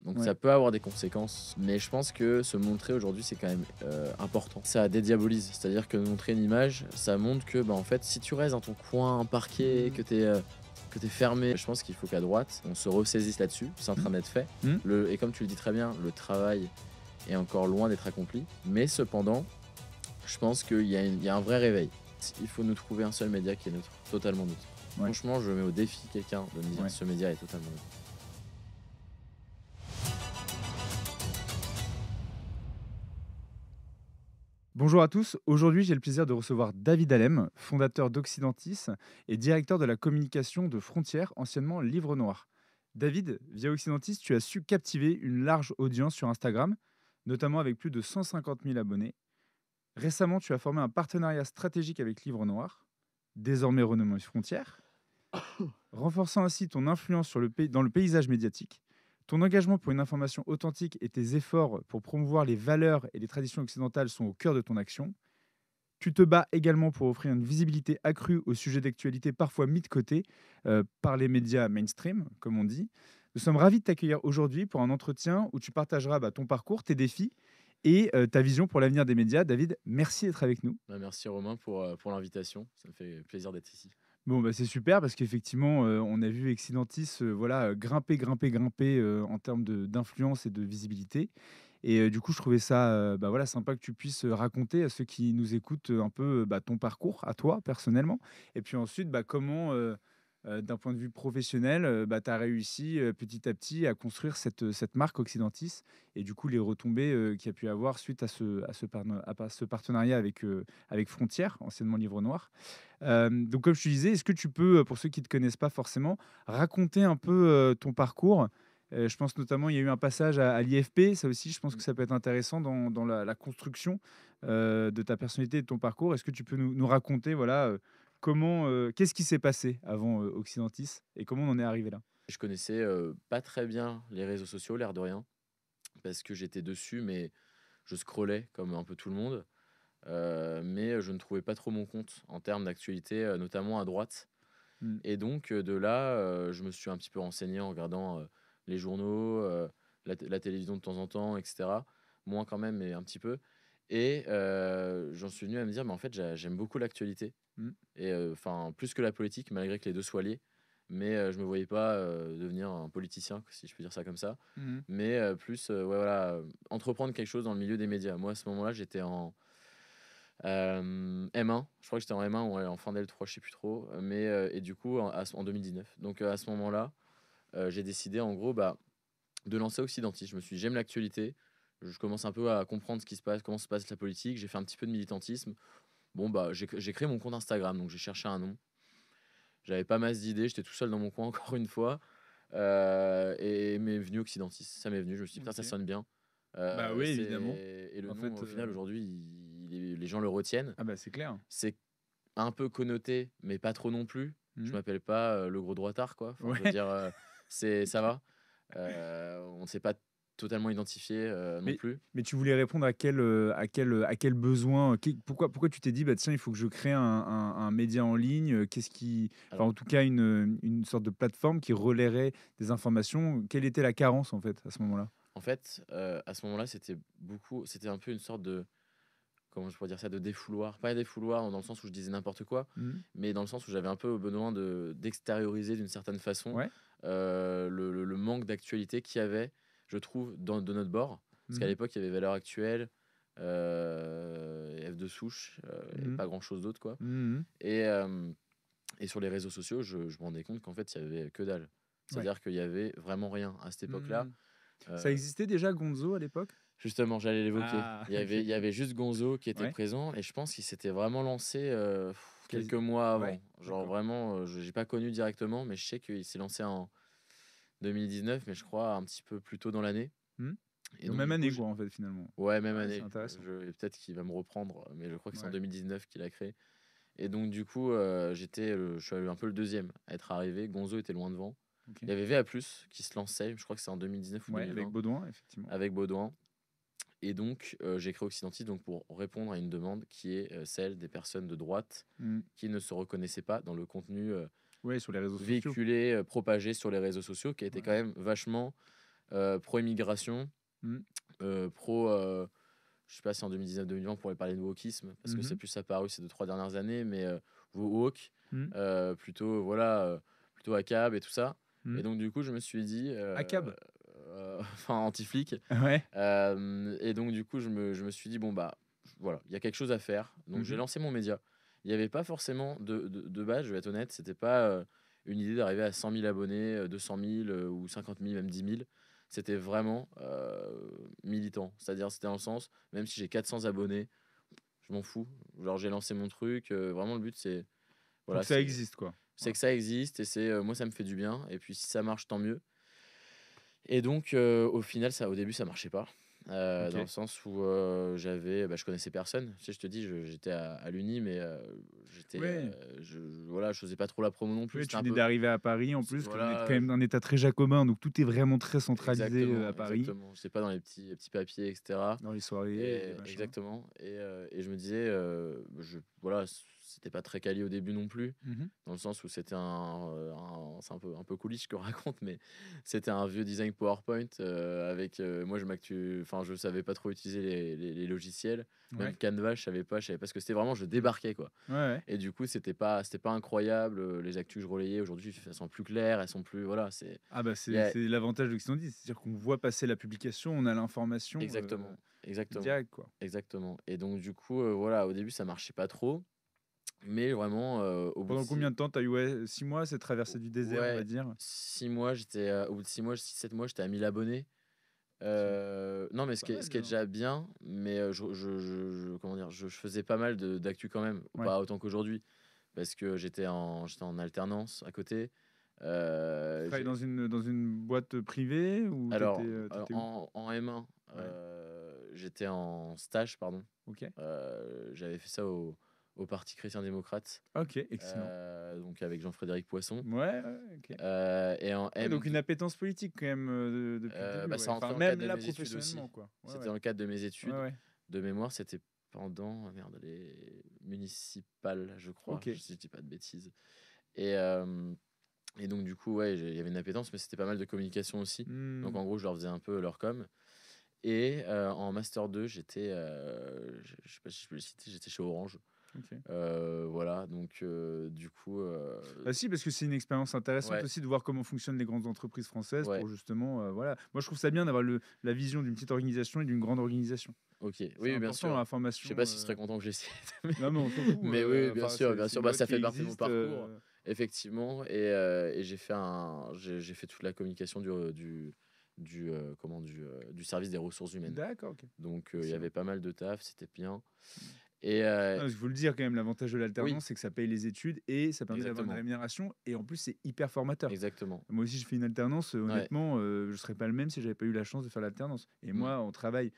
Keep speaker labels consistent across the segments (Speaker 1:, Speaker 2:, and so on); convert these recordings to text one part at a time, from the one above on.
Speaker 1: Donc
Speaker 2: Ouais.
Speaker 1: ça peut avoir des conséquences, mais je pense que se montrer aujourd'hui, c'est quand même important. Ça dédiabolise, c'est-à-dire que montrer une image, ça montre que bah, en fait, si tu restes dans ton coin parquet,
Speaker 2: Mmh.
Speaker 1: que t'es fermé, je pense qu'il faut qu'à droite, on se ressaisisse là-dessus. C'est en train d'être fait.
Speaker 2: Mmh.
Speaker 1: Et comme tu le dis très bien, le travail est encore loin d'être accompli. Mais cependant, je pense qu'il y a un vrai réveil. Il faut nous trouver un seul média qui est neutre, totalement neutre.
Speaker 2: Ouais.
Speaker 1: Franchement, je mets au défi quelqu'un de me dire
Speaker 2: Ouais.
Speaker 1: ce média est totalement neutre.
Speaker 2: Bonjour à tous, aujourd'hui j'ai le plaisir de recevoir David Alem, fondateur d'Occidentis et directeur de la communication de Frontières, anciennement Livre Noir. David, via Occidentis, tu as su captiver une large audience sur Instagram, notamment avec plus de 150 000 abonnés. Récemment, tu as formé un partenariat stratégique avec Livre Noir, désormais renommé Frontières, renforçant ainsi ton influence dans le paysage médiatique. Ton engagement pour une information authentique et tes efforts pour promouvoir les valeurs et les traditions occidentales sont au cœur de ton action. Tu te bats également pour offrir une visibilité accrue aux sujets d'actualité parfois mis de côté par les médias mainstream, comme on dit. Nous sommes ravis de t'accueillir aujourd'hui pour un entretien où tu partageras ton parcours, tes défis et ta vision pour l'avenir des médias. David, merci d'être avec nous.
Speaker 1: Bah, merci Romain pour l'invitation, ça me fait plaisir d'être ici.
Speaker 2: Bon, c'est super parce qu'effectivement, on a vu Excidentis voilà, grimper en termes d'influence et de visibilité. Et du coup, je trouvais ça voilà, sympa que tu puisses raconter à ceux qui nous écoutent un peu ton parcours, à toi personnellement. Et puis ensuite, comment, d'un point de vue professionnel, tu as réussi petit à petit à construire cette marque Occidentis et du coup, les retombées qu'il y a pu avoir suite à ce partenariat avec Frontières, anciennement Livre Noir. Donc comme je te disais, est-ce que tu peux, pour ceux qui ne te connaissent pas forcément, raconter un peu, ton parcours? Je pense notamment, il y a eu un passage à l'IFP, ça aussi, je pense que ça peut être intéressant dans la construction, de ta personnalité et de ton parcours. Est-ce que tu peux nous raconter, voilà, comment, qu'est-ce qui s'est passé avant, Occidentis et comment on en est arrivé là?
Speaker 1: Je connaissais pas très bien les réseaux sociaux, l'air de rien, parce que j'étais dessus, mais je scrollais comme un peu tout le monde. Mais je ne trouvais pas trop mon compte en termes d'actualité, notamment à droite.
Speaker 2: Mmh.
Speaker 1: Et donc de là, je me suis un petit peu renseigné en regardant les journaux, la télévision de temps en temps, et cetera. Moins quand même, mais un petit peu. Et j'en suis venu à me dire: «Mais en fait, j'aime beaucoup l'actualité»
Speaker 2: Mmh.
Speaker 1: et enfin, plus que la politique, malgré que les 2 soient liés. Mais je me voyais pas devenir un politicien, si je peux dire ça comme ça.
Speaker 2: Mmh.
Speaker 1: Mais plus, ouais, voilà, entreprendre quelque chose dans le milieu des médias. Moi, à ce moment-là, j'étais en M1, je crois que j'étais en M1 ou en fin d'L3, je sais plus trop, mais et du coup en 2019. Donc à ce moment-là, j'ai décidé en gros, bah, de lancer Occidentis. Je me suis dit: «J'aime l'actualité, je commence un peu à comprendre ce qui se passe, comment se passe la politique». J'ai fait un petit peu de militantisme. Bon, bah, j'ai créé mon compte Instagram, donc j'ai cherché un nom. J'avais pas masse d'idées, j'étais tout seul dans mon coin encore une fois, et m'est venu Occidentis. Ça m'est venu, je me suis dit: «Putain, ça
Speaker 2: OK.
Speaker 1: sonne bien».
Speaker 2: Bah, oui, évidemment.
Speaker 1: Et le
Speaker 2: En
Speaker 1: nom
Speaker 2: fait,
Speaker 1: au final aujourd'hui, les gens le retiennent.
Speaker 2: ah c'est clair.
Speaker 1: C'est un peu connoté, mais pas trop non plus. Je
Speaker 2: Mmh.
Speaker 1: m'appelle pas, le gros droitard, quoi. Enfin, je veux
Speaker 2: Ouais.
Speaker 1: dire, ça va. On ne s'est pas totalement identifié, non
Speaker 2: Mais
Speaker 1: plus.
Speaker 2: mais tu voulais répondre à quel besoin? Pourquoi tu t'es dit: «Bah, tiens, il faut que je crée un média en ligne», qu'est-ce qui enfin,
Speaker 1: Alors,
Speaker 2: en tout cas, une sorte de plateforme qui relaierait des informations. Quelle était la carence, en fait, à ce moment-là?
Speaker 1: en fait, à ce moment-là, c'était un peu une sorte de, comment je pourrais dire ça? De défouloir. Pas défouloir dans le sens où je disais n'importe quoi,
Speaker 2: Mmh.
Speaker 1: mais dans le sens où j'avais un peu besoin d'extérioriser d'une certaine façon,
Speaker 2: Ouais.
Speaker 1: le manque d'actualité qu'il y avait, je trouve, de notre bord. Parce qu'à
Speaker 2: Mmh.
Speaker 1: l'époque, il y avait Valeurs Actuelles, F de souche, et
Speaker 2: Mmh.
Speaker 1: pas grand-chose d'autre, quoi.
Speaker 2: Mmh.
Speaker 1: Et sur les réseaux sociaux, je me rendais compte qu'en fait, il y avait que dalle.
Speaker 2: Ouais.
Speaker 1: C'est-à-dire qu'il y avait vraiment rien à cette époque-là.
Speaker 2: Mmh. Ça
Speaker 1: Heu,
Speaker 2: existait déjà Gonzo à l'époque?
Speaker 1: Justement, j'allais l'évoquer.
Speaker 2: Ah!
Speaker 1: Il y
Speaker 2: OK.
Speaker 1: avait juste Gonzo qui était
Speaker 2: Ouais.
Speaker 1: présent et je pense qu'il s'était vraiment lancé, quelques
Speaker 2: Quasi
Speaker 1: mois
Speaker 2: ouais,
Speaker 1: avant. Genre
Speaker 2: d'accord.
Speaker 1: vraiment, je j'ai pas connu directement, mais je sais qu'il s'est lancé en 2019, mais je crois un petit peu plus tôt dans l'année.
Speaker 2: Mmh.
Speaker 1: Et
Speaker 2: Donc
Speaker 1: donc
Speaker 2: même
Speaker 1: du coup,
Speaker 2: année, quoi, en fait, finalement.
Speaker 1: ouais, même
Speaker 2: Ouais, c'est
Speaker 1: année.
Speaker 2: intéressant.
Speaker 1: Et peut-être qu'il va me reprendre, mais je crois que c'est en
Speaker 2: Ouais.
Speaker 1: 2019 qu'il a créé. Et donc du coup, je suis un peu le deuxième à être arrivé. Gonzo était loin devant.
Speaker 2: OK.
Speaker 1: Il y avait VA+ qui se lançait, je crois que c'est en 2019 ou
Speaker 2: Ouais, avec
Speaker 1: 2020,
Speaker 2: Baudouin, effectivement.
Speaker 1: avec Baudouin. Et donc, j'ai créé Occidentis donc pour répondre à une demande qui est, celle des personnes de droite
Speaker 2: Mmh.
Speaker 1: qui ne se reconnaissaient pas dans le contenu,
Speaker 2: Ouais, sur les réseaux sociaux.
Speaker 1: véhiculé, propagé sur les réseaux sociaux, qui a été quand
Speaker 2: Ouais.
Speaker 1: même vachement, pro-immigration,
Speaker 2: Mmh.
Speaker 1: pro, je sais pas si en 2019-2020 on pourrait parler de wokisme, parce que c'est
Speaker 2: Mmh.
Speaker 1: plus apparu ces 2-3 dernières années, mais woke,
Speaker 2: Mmh.
Speaker 1: plutôt, voilà, plutôt ACAB et tout ça. Et
Speaker 2: Mmh.
Speaker 1: donc du coup, je me suis dit,
Speaker 2: ACAB?
Speaker 1: enfin anti-flic,
Speaker 2: Ouais.
Speaker 1: et donc du coup, je me suis dit: «Bon, bah, voilà, il y a quelque chose à faire». Donc j'ai
Speaker 2: Mmh.
Speaker 1: lancé mon média. Il y avait pas forcément de base, je vais être honnête, c'était pas, une idée d'arriver à 100 000 abonnés, 200 000, ou 50 000, même 10 000. C'était vraiment, militant. C'est-à-dire, c'était dans le sens, même si j'ai 400 abonnés, je m'en fous. Genre, j'ai lancé mon truc, vraiment le but c'est,
Speaker 2: Faut
Speaker 1: voilà,
Speaker 2: que ça
Speaker 1: c'est
Speaker 2: existe, quoi.
Speaker 1: c'est
Speaker 2: Ouais.
Speaker 1: que ça existe, et c'est, moi ça me fait du bien, et puis si ça marche, tant mieux. Et donc, au final, au début, ça marchait pas. Dans le
Speaker 2: OK.
Speaker 1: sens où, je connaissais personne. Tu sais, je te dis, j'étais à l'Uni, mais j'étais,
Speaker 2: Ouais.
Speaker 1: voilà, je faisais pas trop la promo non plus.
Speaker 2: Oui,
Speaker 1: C'était
Speaker 2: tu
Speaker 1: un
Speaker 2: venais
Speaker 1: peu,
Speaker 2: d'arriver à Paris en plus, qu'on est quand
Speaker 1: voilà,
Speaker 2: même un état très jacobin, donc tout est vraiment très centralisé, à
Speaker 1: exactement,
Speaker 2: Paris,
Speaker 1: exactement. J'étais pas dans les petits papiers, et cetera.
Speaker 2: dans les soirées, les
Speaker 1: Et
Speaker 2: machins.
Speaker 1: exactement, et je me disais, voilà, c'était pas très quali au début non plus,
Speaker 2: Mmh.
Speaker 1: dans le sens où c'était c'est un peu coolish ce que je raconte, mais c'était un vieux design PowerPoint, avec, moi enfin, je savais pas trop utiliser les logiciels, même
Speaker 2: Ouais.
Speaker 1: Canva, je savais pas ce que c'était, vraiment, je débarquais, quoi.
Speaker 2: Ouais, ouais.
Speaker 1: Et du coup, c'était pas incroyable, les actus que je relayais aujourd'hui, elles sont plus claires, elles sont plus, voilà,
Speaker 2: Ah bah,
Speaker 1: il y a
Speaker 2: c'est l'avantage de Xtandi, c'est-à-dire qu'on voit passer la publication, on a l'information,
Speaker 1: exactement, exactement,
Speaker 2: direct, quoi.
Speaker 1: exactement. Et donc du coup, voilà, au début, ça marchait pas trop. Mais vraiment, au bout de
Speaker 2: Pendant combien de temps tu as eu, ouais, 6 mois, cette traversée du désert, on va
Speaker 1: ouais,
Speaker 2: dire?
Speaker 1: 6 mois, au bout de 6 mois, 6-7 mois, j'étais à 1 000 abonnés.
Speaker 2: C'est
Speaker 1: Non, mais
Speaker 2: c'est
Speaker 1: ce
Speaker 2: pas
Speaker 1: qui est
Speaker 2: mal
Speaker 1: ce qui est
Speaker 2: déjà.
Speaker 1: déjà bien, mais comment dire? Je faisais pas mal d'actu quand même,
Speaker 2: Ouais.
Speaker 1: pas autant qu'aujourd'hui, parce que j'étais en alternance à côté.
Speaker 2: Tu travailles
Speaker 1: J'ai
Speaker 2: dans une boîte privée ou
Speaker 1: Alors,
Speaker 2: tu étais où?
Speaker 1: en M1,
Speaker 2: Ouais.
Speaker 1: j'étais en stage, pardon.
Speaker 2: OK.
Speaker 1: J'avais fait ça au Parti chrétien-démocrate,
Speaker 2: OK, excellent.
Speaker 1: donc avec Jean-Frédéric Poisson.
Speaker 2: Ouais, ouais, OK.
Speaker 1: Et en
Speaker 2: Ouais, donc
Speaker 1: M2,
Speaker 2: une appétence politique quand même, depuis le début,
Speaker 1: bah,
Speaker 2: ouais.
Speaker 1: ça
Speaker 2: Enfin,
Speaker 1: rentrait dans le
Speaker 2: même
Speaker 1: cadre de
Speaker 2: là,
Speaker 1: mes études aussi.
Speaker 2: professionnellement, quoi. Ouais,
Speaker 1: C'était
Speaker 2: ouais.
Speaker 1: dans le cadre de mes
Speaker 2: Ouais,
Speaker 1: études.
Speaker 2: ouais.
Speaker 1: De mémoire, c'était pendant, merde, les municipales, je crois,
Speaker 2: OK.
Speaker 1: si je dis pas de bêtises. Et hem et donc du coup, ouais, il y avait une appétence, mais c'était pas mal de communication aussi. Donc
Speaker 2: Mmh.
Speaker 1: en gros, je leur faisais un peu leur com. Et en master 2, j'étais, je sais pas si je peux le citer, j'étais chez Orange.
Speaker 2: OK.
Speaker 1: Voilà, donc du coup,
Speaker 2: Bah si, parce que c'est une expérience intéressante
Speaker 1: ouais,
Speaker 2: aussi de voir comment fonctionnent les grandes entreprises françaises
Speaker 1: ouais,
Speaker 2: pour justement, voilà. Moi, je trouve ça bien d'avoir la vision d'une petite organisation et d'une grande organisation.
Speaker 1: OK. Oui,
Speaker 2: C'est
Speaker 1: oui, bien
Speaker 2: important dans
Speaker 1: sûr.
Speaker 2: la
Speaker 1: Je sais
Speaker 2: formation,
Speaker 1: pas s'ils seraient contents que j'essaie de
Speaker 2: non, mais on s'en fout,
Speaker 1: mais oui, bien
Speaker 2: enfin,
Speaker 1: sûr, bien
Speaker 2: c'est
Speaker 1: sûr.
Speaker 2: une
Speaker 1: Bah,
Speaker 2: boîte
Speaker 1: ça
Speaker 2: qui
Speaker 1: fait partie de mon
Speaker 2: existe,
Speaker 1: parcours, effectivement. Et j'ai fait toute la communication du service des ressources humaines.
Speaker 2: d'accord, OK,
Speaker 1: Donc il y avait
Speaker 2: excellent.
Speaker 1: pas mal de taf, c'était bien.
Speaker 2: Mmh.
Speaker 1: Et
Speaker 2: Non, il faut le dire quand même, l'avantage de
Speaker 1: oui,
Speaker 2: l'alternance, c'est que ça paye les études et ça permet d'avoir une
Speaker 1: exactement,
Speaker 2: rémunération et en plus, c'est hyper formateur.
Speaker 1: exactement.
Speaker 2: Moi aussi, j'ai fait une alternance,
Speaker 1: Ouais.
Speaker 2: honnêtement, je serais pas le même si j'avais pas eu la chance de faire l'alternance et
Speaker 1: Mmh.
Speaker 2: moi, on travaille,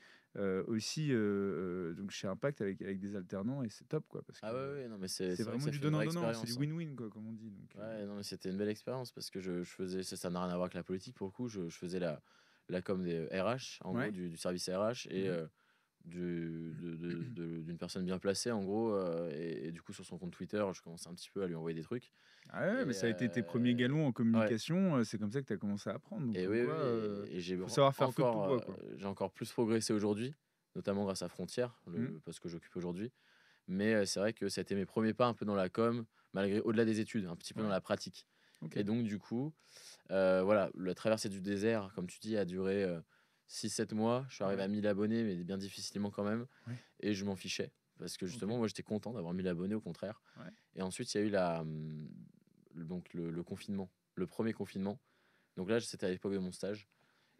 Speaker 2: aussi, donc chez Impact avec des alternants et c'est top, quoi, parce
Speaker 1: Ah
Speaker 2: que
Speaker 1: ouais, ouais, non, mais c'est
Speaker 2: c'est
Speaker 1: c'est vrai que
Speaker 2: vraiment
Speaker 1: ça
Speaker 2: du
Speaker 1: fait une vraie
Speaker 2: donnant-donnant, c'est du
Speaker 1: expérience, hein.
Speaker 2: win-win, quoi, comme on dit, donc
Speaker 1: Ouais, non, mais c'était une belle expérience, parce que je faisais ça, n'a rien à voir avec la politique pour le coup. Je faisais la com des RH, en gros,
Speaker 2: ouais.
Speaker 1: du service RH, et
Speaker 2: Mmh.
Speaker 1: d'une personne bien placée, en gros. Et du coup, sur son compte Twitter, je commençais un petit peu à lui envoyer des trucs.
Speaker 2: Ah ouais, mais
Speaker 1: Et
Speaker 2: ça a été tes premiers galons en
Speaker 1: ouais,
Speaker 2: communication, c'est comme ça que tu as commencé à apprendre, donc
Speaker 1: et
Speaker 2: comme
Speaker 1: oui,
Speaker 2: quoi,
Speaker 1: oui, et
Speaker 2: faut savoir faire feu de tout
Speaker 1: encore,
Speaker 2: bois, quoi.
Speaker 1: j'ai encore plus progressé aujourd'hui, notamment grâce à Frontière,
Speaker 2: Mmh.
Speaker 1: le poste que j'occupe aujourd'hui. Mais c'est vrai que ça a été mes premiers pas un peu dans la com, malgré au-delà des études, un petit peu dans
Speaker 2: Ouais,
Speaker 1: la pratique.
Speaker 2: OK.
Speaker 1: Et donc du coup, voilà, la traversée du désert, comme tu dis, a duré 6-7 mois. Je suis arrivé
Speaker 2: Ouais,
Speaker 1: à 1 000 abonnés, mais bien difficilement quand même.
Speaker 2: ouais,
Speaker 1: Et je m'en fichais, parce que
Speaker 2: OK,
Speaker 1: justement, moi, j'étais content d'avoir 1 000 abonnés, au contraire.
Speaker 2: ouais.
Speaker 1: Et ensuite, il y a eu donc le confinement, le premier confinement. Donc là, c'était à l'époque de mon stage.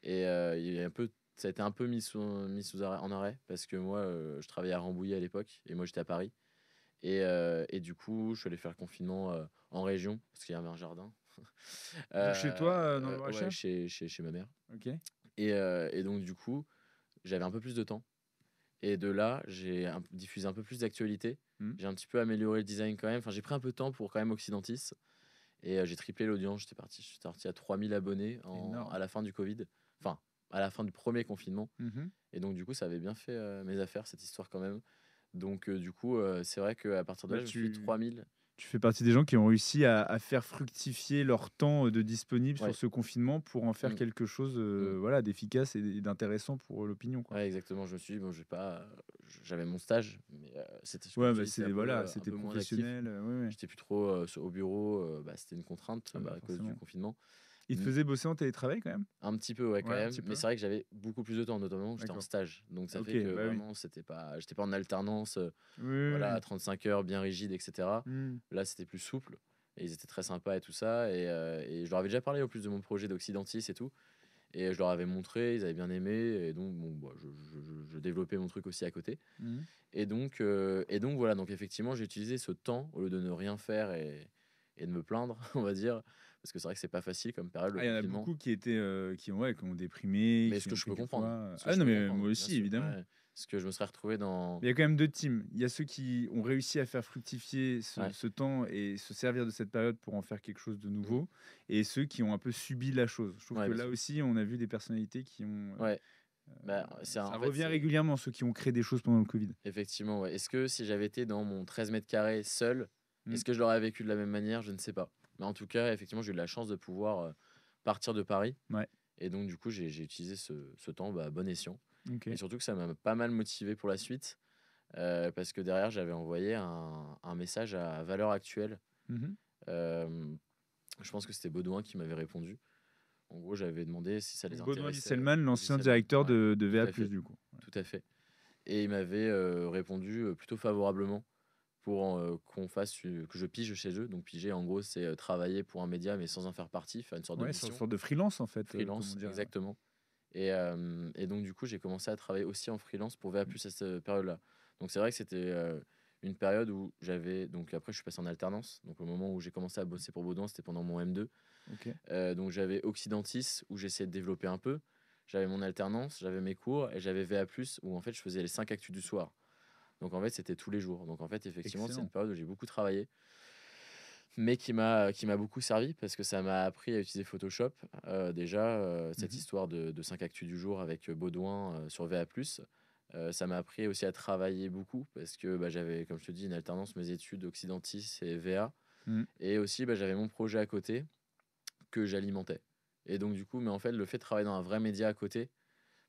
Speaker 1: Et il y a un peu, ça a été un peu mis en arrêt, parce que moi, je travaillais à Rambouillet à l'époque, et moi, j'étais à Paris. Et du coup, je suis allé faire le confinement en région, parce qu'il y avait un jardin.
Speaker 2: Donc chez toi, dans le
Speaker 1: Ouais,
Speaker 2: Loir-et-Cher?
Speaker 1: chez ma mère.
Speaker 2: OK.
Speaker 1: Et donc, du coup, j'avais un peu plus de temps. Et de là, j'ai diffusé un peu plus d'actualité.
Speaker 2: Mmh.
Speaker 1: J'ai un petit peu amélioré le design quand même. Enfin, j'ai pris un peu de temps pour quand même Occidentis. Et j'ai triplé l'audience. J'étais parti à 3 000 abonnés à
Speaker 2: Énorme.
Speaker 1: la fin du Covid. Enfin, à la fin du premier confinement.
Speaker 2: Mmh.
Speaker 1: Et donc, du coup, ça avait bien fait mes affaires, cette histoire quand même. Donc, du coup, c'est vrai qu'à partir de
Speaker 2: Bah,
Speaker 1: là, je me suis dit 3 000.
Speaker 2: Tu fais partie des gens qui ont réussi à faire fructifier leur temps, de disponible sur
Speaker 1: Ouais.
Speaker 2: ce confinement pour en faire
Speaker 1: Mmh.
Speaker 2: quelque chose,
Speaker 1: Mmh.
Speaker 2: voilà, d'efficace et d'intéressant pour, l'opinion, quoi.
Speaker 1: Ouais, exactement. Je me suis dit: «Bon, je vais pas» j'avais mon stage, mais c'était comme
Speaker 2: Ouais,
Speaker 1: je te
Speaker 2: bah,
Speaker 1: dis, c'était
Speaker 2: c'est voilà,
Speaker 1: un
Speaker 2: c'était
Speaker 1: peu moins actif.
Speaker 2: professionnel, ouais, ouais.
Speaker 1: J'étais plus trop, au bureau, bah, c'était une contrainte,
Speaker 2: Ah bah,
Speaker 1: à cause du
Speaker 2: forcément.
Speaker 1: confinement.
Speaker 2: Il te
Speaker 1: Mmh,
Speaker 2: faisait bosser en télétravail quand même?
Speaker 1: un petit peu, ouais, quand
Speaker 2: Ouais, un
Speaker 1: même,
Speaker 2: petit
Speaker 1: mais
Speaker 2: peu?
Speaker 1: c'est vrai que j'avais beaucoup plus de temps, notamment j'étais en
Speaker 2: D'accord.
Speaker 1: stage. Donc ça fait
Speaker 2: OK,
Speaker 1: que
Speaker 2: bah, oui.
Speaker 1: vraiment j'étais pas en alternance,
Speaker 2: Oui, oui,
Speaker 1: voilà, à
Speaker 2: oui.
Speaker 1: 35 heures bien rigide et cetera.
Speaker 2: Mmh.
Speaker 1: Là, c'était plus souple et ils étaient très sympas et tout ça et je leur avais déjà parlé, en plus, de mon projet d'Occidentis et tout et je leur avais montré, ils avaient bien aimé et donc bon, bah, je développais mon truc aussi à côté
Speaker 2: Mmh.
Speaker 1: et donc voilà, donc effectivement, j'ai utilisé ce temps au lieu de ne rien faire et de me plaindre, on va dire, parce que c'est vrai que c'est pas facile comme période, le
Speaker 2: Ah, il y en a
Speaker 1: confinement.
Speaker 2: beaucoup qui étaient, qui ont déprimé,
Speaker 1: Mais ce
Speaker 2: qui
Speaker 1: que
Speaker 2: ont
Speaker 1: je
Speaker 2: pris
Speaker 1: peux
Speaker 2: du
Speaker 1: comprendre,
Speaker 2: poids.
Speaker 1: ce que
Speaker 2: Ah
Speaker 1: je
Speaker 2: non,
Speaker 1: peux
Speaker 2: mais
Speaker 1: comprendre,
Speaker 2: moi
Speaker 1: bien
Speaker 2: aussi
Speaker 1: sûr,
Speaker 2: évidemment.
Speaker 1: ouais. Parce que je me serais retrouvé dans
Speaker 2: Mais il y a quand même 2 teams. Il y a ceux qui ont réussi à faire fructifier
Speaker 1: ouais,
Speaker 2: ce temps et se servir de cette période pour en faire quelque chose de
Speaker 1: mmh,
Speaker 2: nouveau et ceux qui ont un peu subi la chose. Je trouve
Speaker 1: ouais,
Speaker 2: que
Speaker 1: bien
Speaker 2: là
Speaker 1: sûr.
Speaker 2: aussi, on a vu des personnalités qui ont,
Speaker 1: Ouais, bah, c'est
Speaker 2: ça
Speaker 1: en fait,
Speaker 2: revient
Speaker 1: c'est
Speaker 2: régulièrement, ceux qui ont créé des choses pendant le covid.
Speaker 1: effectivement, ouais. Est-ce que si j'avais été dans mon 13 m² seul,
Speaker 2: Mmh.
Speaker 1: est-ce que je l'aurais vécu de la même manière? Je ne sais pas. Mais en tout cas, effectivement, j'ai eu de la chance de pouvoir, partir de Paris
Speaker 2: Ouais,
Speaker 1: et donc du coup, j'ai utilisé ce temps, bah, à bon escient et
Speaker 2: OK.
Speaker 1: surtout que ça m'a pas mal motivé pour la suite, parce que derrière, j'avais envoyé un message à Valeurs Actuelles.
Speaker 2: Mmh.
Speaker 1: Hem, je pense que c'était Baudouin qui m'avait répondu. En gros, j'avais demandé si ça les
Speaker 2: Donc Baudouin
Speaker 1: intéressait,
Speaker 2: Lisselmann, l'ancien
Speaker 1: Lisselmann,
Speaker 2: directeur
Speaker 1: ouais,
Speaker 2: de
Speaker 1: tout
Speaker 2: VA+,
Speaker 1: à fait,
Speaker 2: du coup. Ouais.
Speaker 1: tout à fait et il m'avait, répondu, plutôt favorablement pour, qu'on fasse que je pige chez eux. Donc piger, en gros, c'est, travailler pour un média, mais sans en faire partie, faire une sorte de
Speaker 2: Ouais, c'est une
Speaker 1: mission.
Speaker 2: sorte de freelance en fait, comme on
Speaker 1: Freelance,
Speaker 2: dirait, ouais.
Speaker 1: exactement et donc du coup, j'ai commencé à travailler aussi en freelance pour VA+
Speaker 2: Mmh.
Speaker 1: à cette période-là. Donc c'est vrai que c'était, une période où j'avais donc après je suis passé en alternance. Donc au moment où j'ai commencé à bosser pour Baudouin, c'était pendant mon M2.
Speaker 2: OK.
Speaker 1: Donc j'avais Occidentis où j'essayais de développer un peu. J'avais mon alternance, j'avais mes cours et j'avais VA+ où en fait je faisais les 5 actus du soir. Donc en fait, c'était tous les jours. Donc en fait, effectivement, c'est une
Speaker 2: Excellent.
Speaker 1: période où j'ai beaucoup travaillé, mais qui m'a beaucoup servi parce que ça m'a appris à utiliser Photoshop. Déjà, cette
Speaker 2: Mmh.
Speaker 1: histoire de 5 actus du jour avec, Baudouin, sur VA+, ça m'a appris aussi à travailler beaucoup parce que, bah, j'avais, comme je te dis, une alternance, mes études Occidentis et VA
Speaker 2: Mmh.
Speaker 1: et aussi, bah, j'avais mon projet à côté que j'alimentais et donc du coup mais en fait, le fait de travailler dans un vrai média à côté,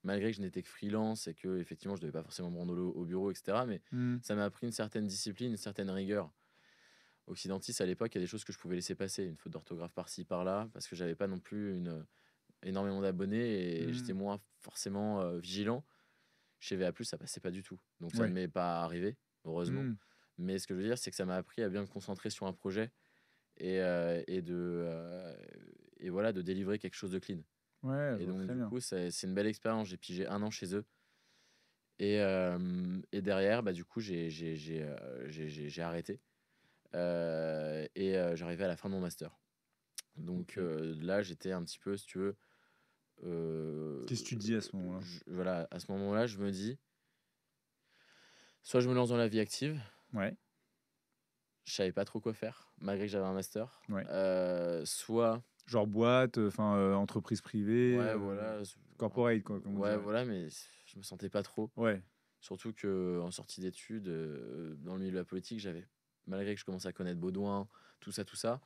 Speaker 1: malgré que je n'étais que freelance et que effectivement je devais pas forcément me rendre au bureau et cetera, mais
Speaker 2: Mmh.
Speaker 1: ça m'a appris une certaine discipline, une certaine rigueur. Occidentis, à l'époque, il y a des choses que je pouvais laisser passer, une faute d'orthographe par-ci par-là, parce que j'avais pas non plus énormément d'abonnés et j'étais
Speaker 2: Mmh.
Speaker 1: moins forcément, vigilant. Chez VA+, ça passait pas du tout, donc ça ne
Speaker 2: Ouais.
Speaker 1: m'est pas arrivé, heureusement.
Speaker 2: Mmh.
Speaker 1: Mais ce que je veux dire, c'est que ça m'a appris à bien me concentrer sur un projet et voilà, de délivrer quelque chose de clean.
Speaker 2: Ouais, je
Speaker 1: Et
Speaker 2: vois
Speaker 1: donc
Speaker 2: très
Speaker 1: du
Speaker 2: bien.
Speaker 1: coup, c'est une belle expérience. J'ai pigé 1 an chez eux et derrière, bah, du coup, j'ai arrêté, j'arrivais à la fin de mon master. Donc
Speaker 2: OK.
Speaker 1: là, j'étais un petit peu, si tu veux,
Speaker 2: Qu'est-ce que tu dis à ce moment-là?
Speaker 1: voilà, à ce moment-là, je me dis: «Soit je me lance dans la vie active».
Speaker 2: Ouais,
Speaker 1: Je savais pas trop quoi faire, malgré que j'avais un master.
Speaker 2: ouais.
Speaker 1: Soit
Speaker 2: Genre boîte, enfin, entreprise privée,
Speaker 1: ouais, voilà,
Speaker 2: corporate quoi, comme on
Speaker 1: ouais,
Speaker 2: dirait.
Speaker 1: voilà, mais je me sentais pas trop.
Speaker 2: Ouais.
Speaker 1: Surtout que en sortie d'études, dans le milieu de la politique, j'avais malgré que je commençais à connaître Baudouin, tout ça,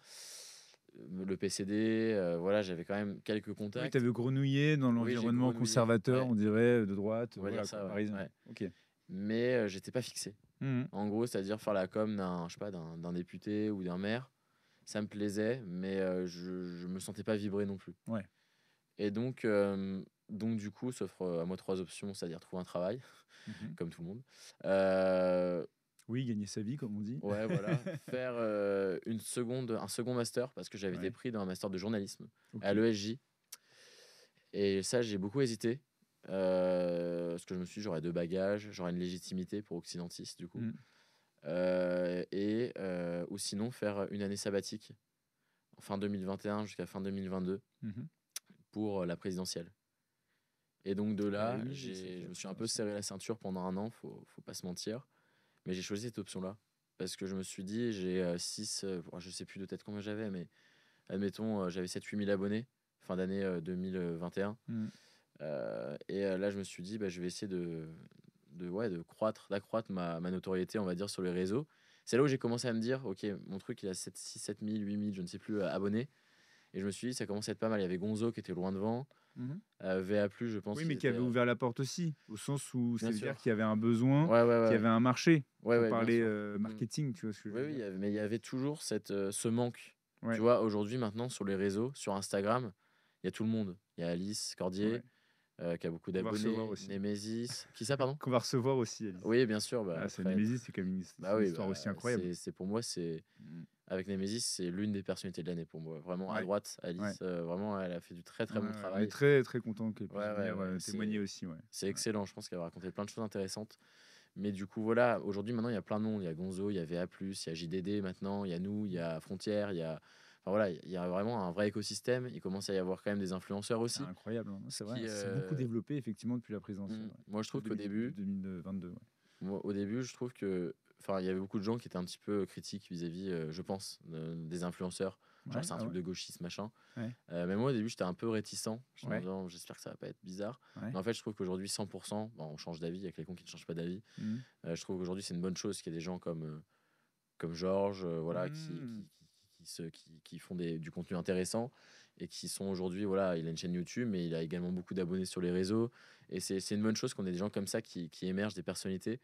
Speaker 1: le PCD, voilà, j'avais quand même quelques
Speaker 2: Oui, tu
Speaker 1: contacts.
Speaker 2: avais grenouillé dans
Speaker 1: Oui, j'ai
Speaker 2: l'environnement
Speaker 1: grenouillé,
Speaker 2: conservateur,
Speaker 1: ouais,
Speaker 2: on dirait, de droite,
Speaker 1: on va dire
Speaker 2: voilà quoi,
Speaker 1: ça, ouais,
Speaker 2: parisien.
Speaker 1: ouais.
Speaker 2: OK.
Speaker 1: Mais j'étais pas fixé.
Speaker 2: Mmh.
Speaker 1: En gros, c'est-à-dire faire la com d'un, je sais pas, d'un député ou d'un maire, ça me plaisait, mais je me sentais pas vibrer non plus.
Speaker 2: Ouais.
Speaker 1: Et donc du coup, s'offre à moi 3 options, c'est-à-dire trouver un travail,
Speaker 2: Mmh.
Speaker 1: comme tout le monde. Heu,
Speaker 2: Oui, gagner sa vie comme on dit.
Speaker 1: ouais, voilà, faire, un second master parce que j'avais été
Speaker 2: Ouais.
Speaker 1: pris dans un master de journalisme à
Speaker 2: OK.
Speaker 1: l'ESJ et ça, j'ai beaucoup hésité, parce que je me suis dit: «J'aurais 2 bagages, j'aurais une légitimité pour Occidentis, du coup».
Speaker 2: Mmh.
Speaker 1: Ou sinon faire une année sabbatique, fin 2021 jusqu'à fin 2022
Speaker 2: Mmh.
Speaker 1: pour, la présidentielle. Et donc de
Speaker 2: Et
Speaker 1: là,
Speaker 2: oui, ça peut
Speaker 1: je me
Speaker 2: être
Speaker 1: suis un peu serré la ceinture pendant 1 an, faut pas se mentir. Mais j'ai choisi cette option-là parce que je me suis dit: «J'ai, 6, je sais plus de tête combien j'avais, mais admettons, j'avais 7 000 8 000 abonnés, fin d'année, 2021».
Speaker 2: Mmh.
Speaker 1: Là, je me suis dit: «Bah, je vais essayer ouais, d'accroître ma notoriété, on va dire, sur les réseaux». c'est là où j'ai commencé à me dire, ok, mon truc il a 6 7 000, 8 000, je ne sais plus, abonnés. Et je me suis dit, ça commence à être pas mal. Il y avait Gonzo qui était loin devant.
Speaker 2: Mhm.
Speaker 1: VA+, je pense
Speaker 2: Oui,
Speaker 1: qu'ils
Speaker 2: mais qui
Speaker 1: étaient.
Speaker 2: avait ouvert la porte aussi, au sens où
Speaker 1: Bien
Speaker 2: ça veut dire
Speaker 1: sûr.
Speaker 2: qu'il y avait un besoin,
Speaker 1: Ouais, ouais,
Speaker 2: qu'il y
Speaker 1: ouais.
Speaker 2: avait un marché,
Speaker 1: Ouais,
Speaker 2: pour
Speaker 1: ouais, bien
Speaker 2: parler
Speaker 1: sûr. Mm.
Speaker 2: marketing, tu vois ce que je
Speaker 1: Oui,
Speaker 2: veux
Speaker 1: oui,
Speaker 2: dire.
Speaker 1: mais il y avait toujours ce manque. Tu
Speaker 2: Ouais,
Speaker 1: vois, aujourd'hui, maintenant, sur les réseaux, sur Instagram, il y a tout le monde. Il y a Alice
Speaker 2: ouais.
Speaker 1: Cordier, qui a beaucoup
Speaker 2: Qu'on va recevoir
Speaker 1: d'abonnés.
Speaker 2: aussi.
Speaker 1: Nemesis. Qui ça, pardon?
Speaker 2: Qu'on va recevoir aussi, Alice.
Speaker 1: Oui, bien sûr. Bah,
Speaker 2: Ah, c'est
Speaker 1: très,
Speaker 2: Nemesis, c'est quand même c'est
Speaker 1: bah
Speaker 2: une
Speaker 1: oui,
Speaker 2: histoire aussi incroyable.
Speaker 1: c'est pour moi,
Speaker 2: Mm.
Speaker 1: avec Nemesis, c'est l'une des personnalités de l'année pour moi. Vraiment à
Speaker 2: Ouais,
Speaker 1: droite,
Speaker 2: ouais,
Speaker 1: Alice, vraiment, elle a fait du très
Speaker 2: ouais,
Speaker 1: très bon
Speaker 2: ouais. On est
Speaker 1: travail.
Speaker 2: très très content qu'elle
Speaker 1: Ouais,
Speaker 2: puisse
Speaker 1: ouais,
Speaker 2: venir
Speaker 1: ouais.
Speaker 2: témoigner aussi. Ouais.
Speaker 1: C'est
Speaker 2: Ouais.
Speaker 1: excellent. Je pense qu'elle va raconter plein de choses intéressantes. Mais du coup, voilà, aujourd'hui, maintenant, il y a plein de monde. Il y a Gonzo, il y a VA+, il y a JDD maintenant, il y a nous, il y a Frontière, il y a. Enfin voilà, il y a vraiment un vrai écosystème. Il commence à y avoir quand même des influenceurs
Speaker 2: C'est
Speaker 1: aussi.
Speaker 2: incroyable, hein. C'est vrai,
Speaker 1: Qui,
Speaker 2: c'est beaucoup développé effectivement depuis la présidentielle. Ouais.
Speaker 1: moi, je trouve
Speaker 2: Depuis
Speaker 1: qu'au début,
Speaker 2: 2022. Ouais.
Speaker 1: moi, au début, je trouve que. Enfin, il y avait beaucoup de gens qui étaient un petit peu critiques vis-à-vis, je pense, des influenceurs. Genre,
Speaker 2: Ouais,
Speaker 1: c'est un
Speaker 2: ah
Speaker 1: truc
Speaker 2: ouais,
Speaker 1: de gauchiste, machin.
Speaker 2: ouais,
Speaker 1: Mais moi, au début, j'étais un peu réticent. J'étais en
Speaker 2: ouais,
Speaker 1: disant, j'espère que ça va pas être bizarre.
Speaker 2: ouais.
Speaker 1: Mais en fait, je trouve qu'aujourd'hui, 100%, bon, on change d'avis. Il y a quelqu'un qui ne change pas d'avis.
Speaker 2: Mhm.
Speaker 1: Je trouve qu'aujourd'hui, c'est une bonne chose qu'il y ait des gens comme Georges, voilà,
Speaker 2: Mhm.
Speaker 1: qui font du contenu intéressant et qui sont aujourd'hui, voilà, il a une chaîne YouTube, mais il a également beaucoup d'abonnés sur les réseaux. Et c'est une bonne chose qu'on ait des gens comme ça qui émergent, des personnalités,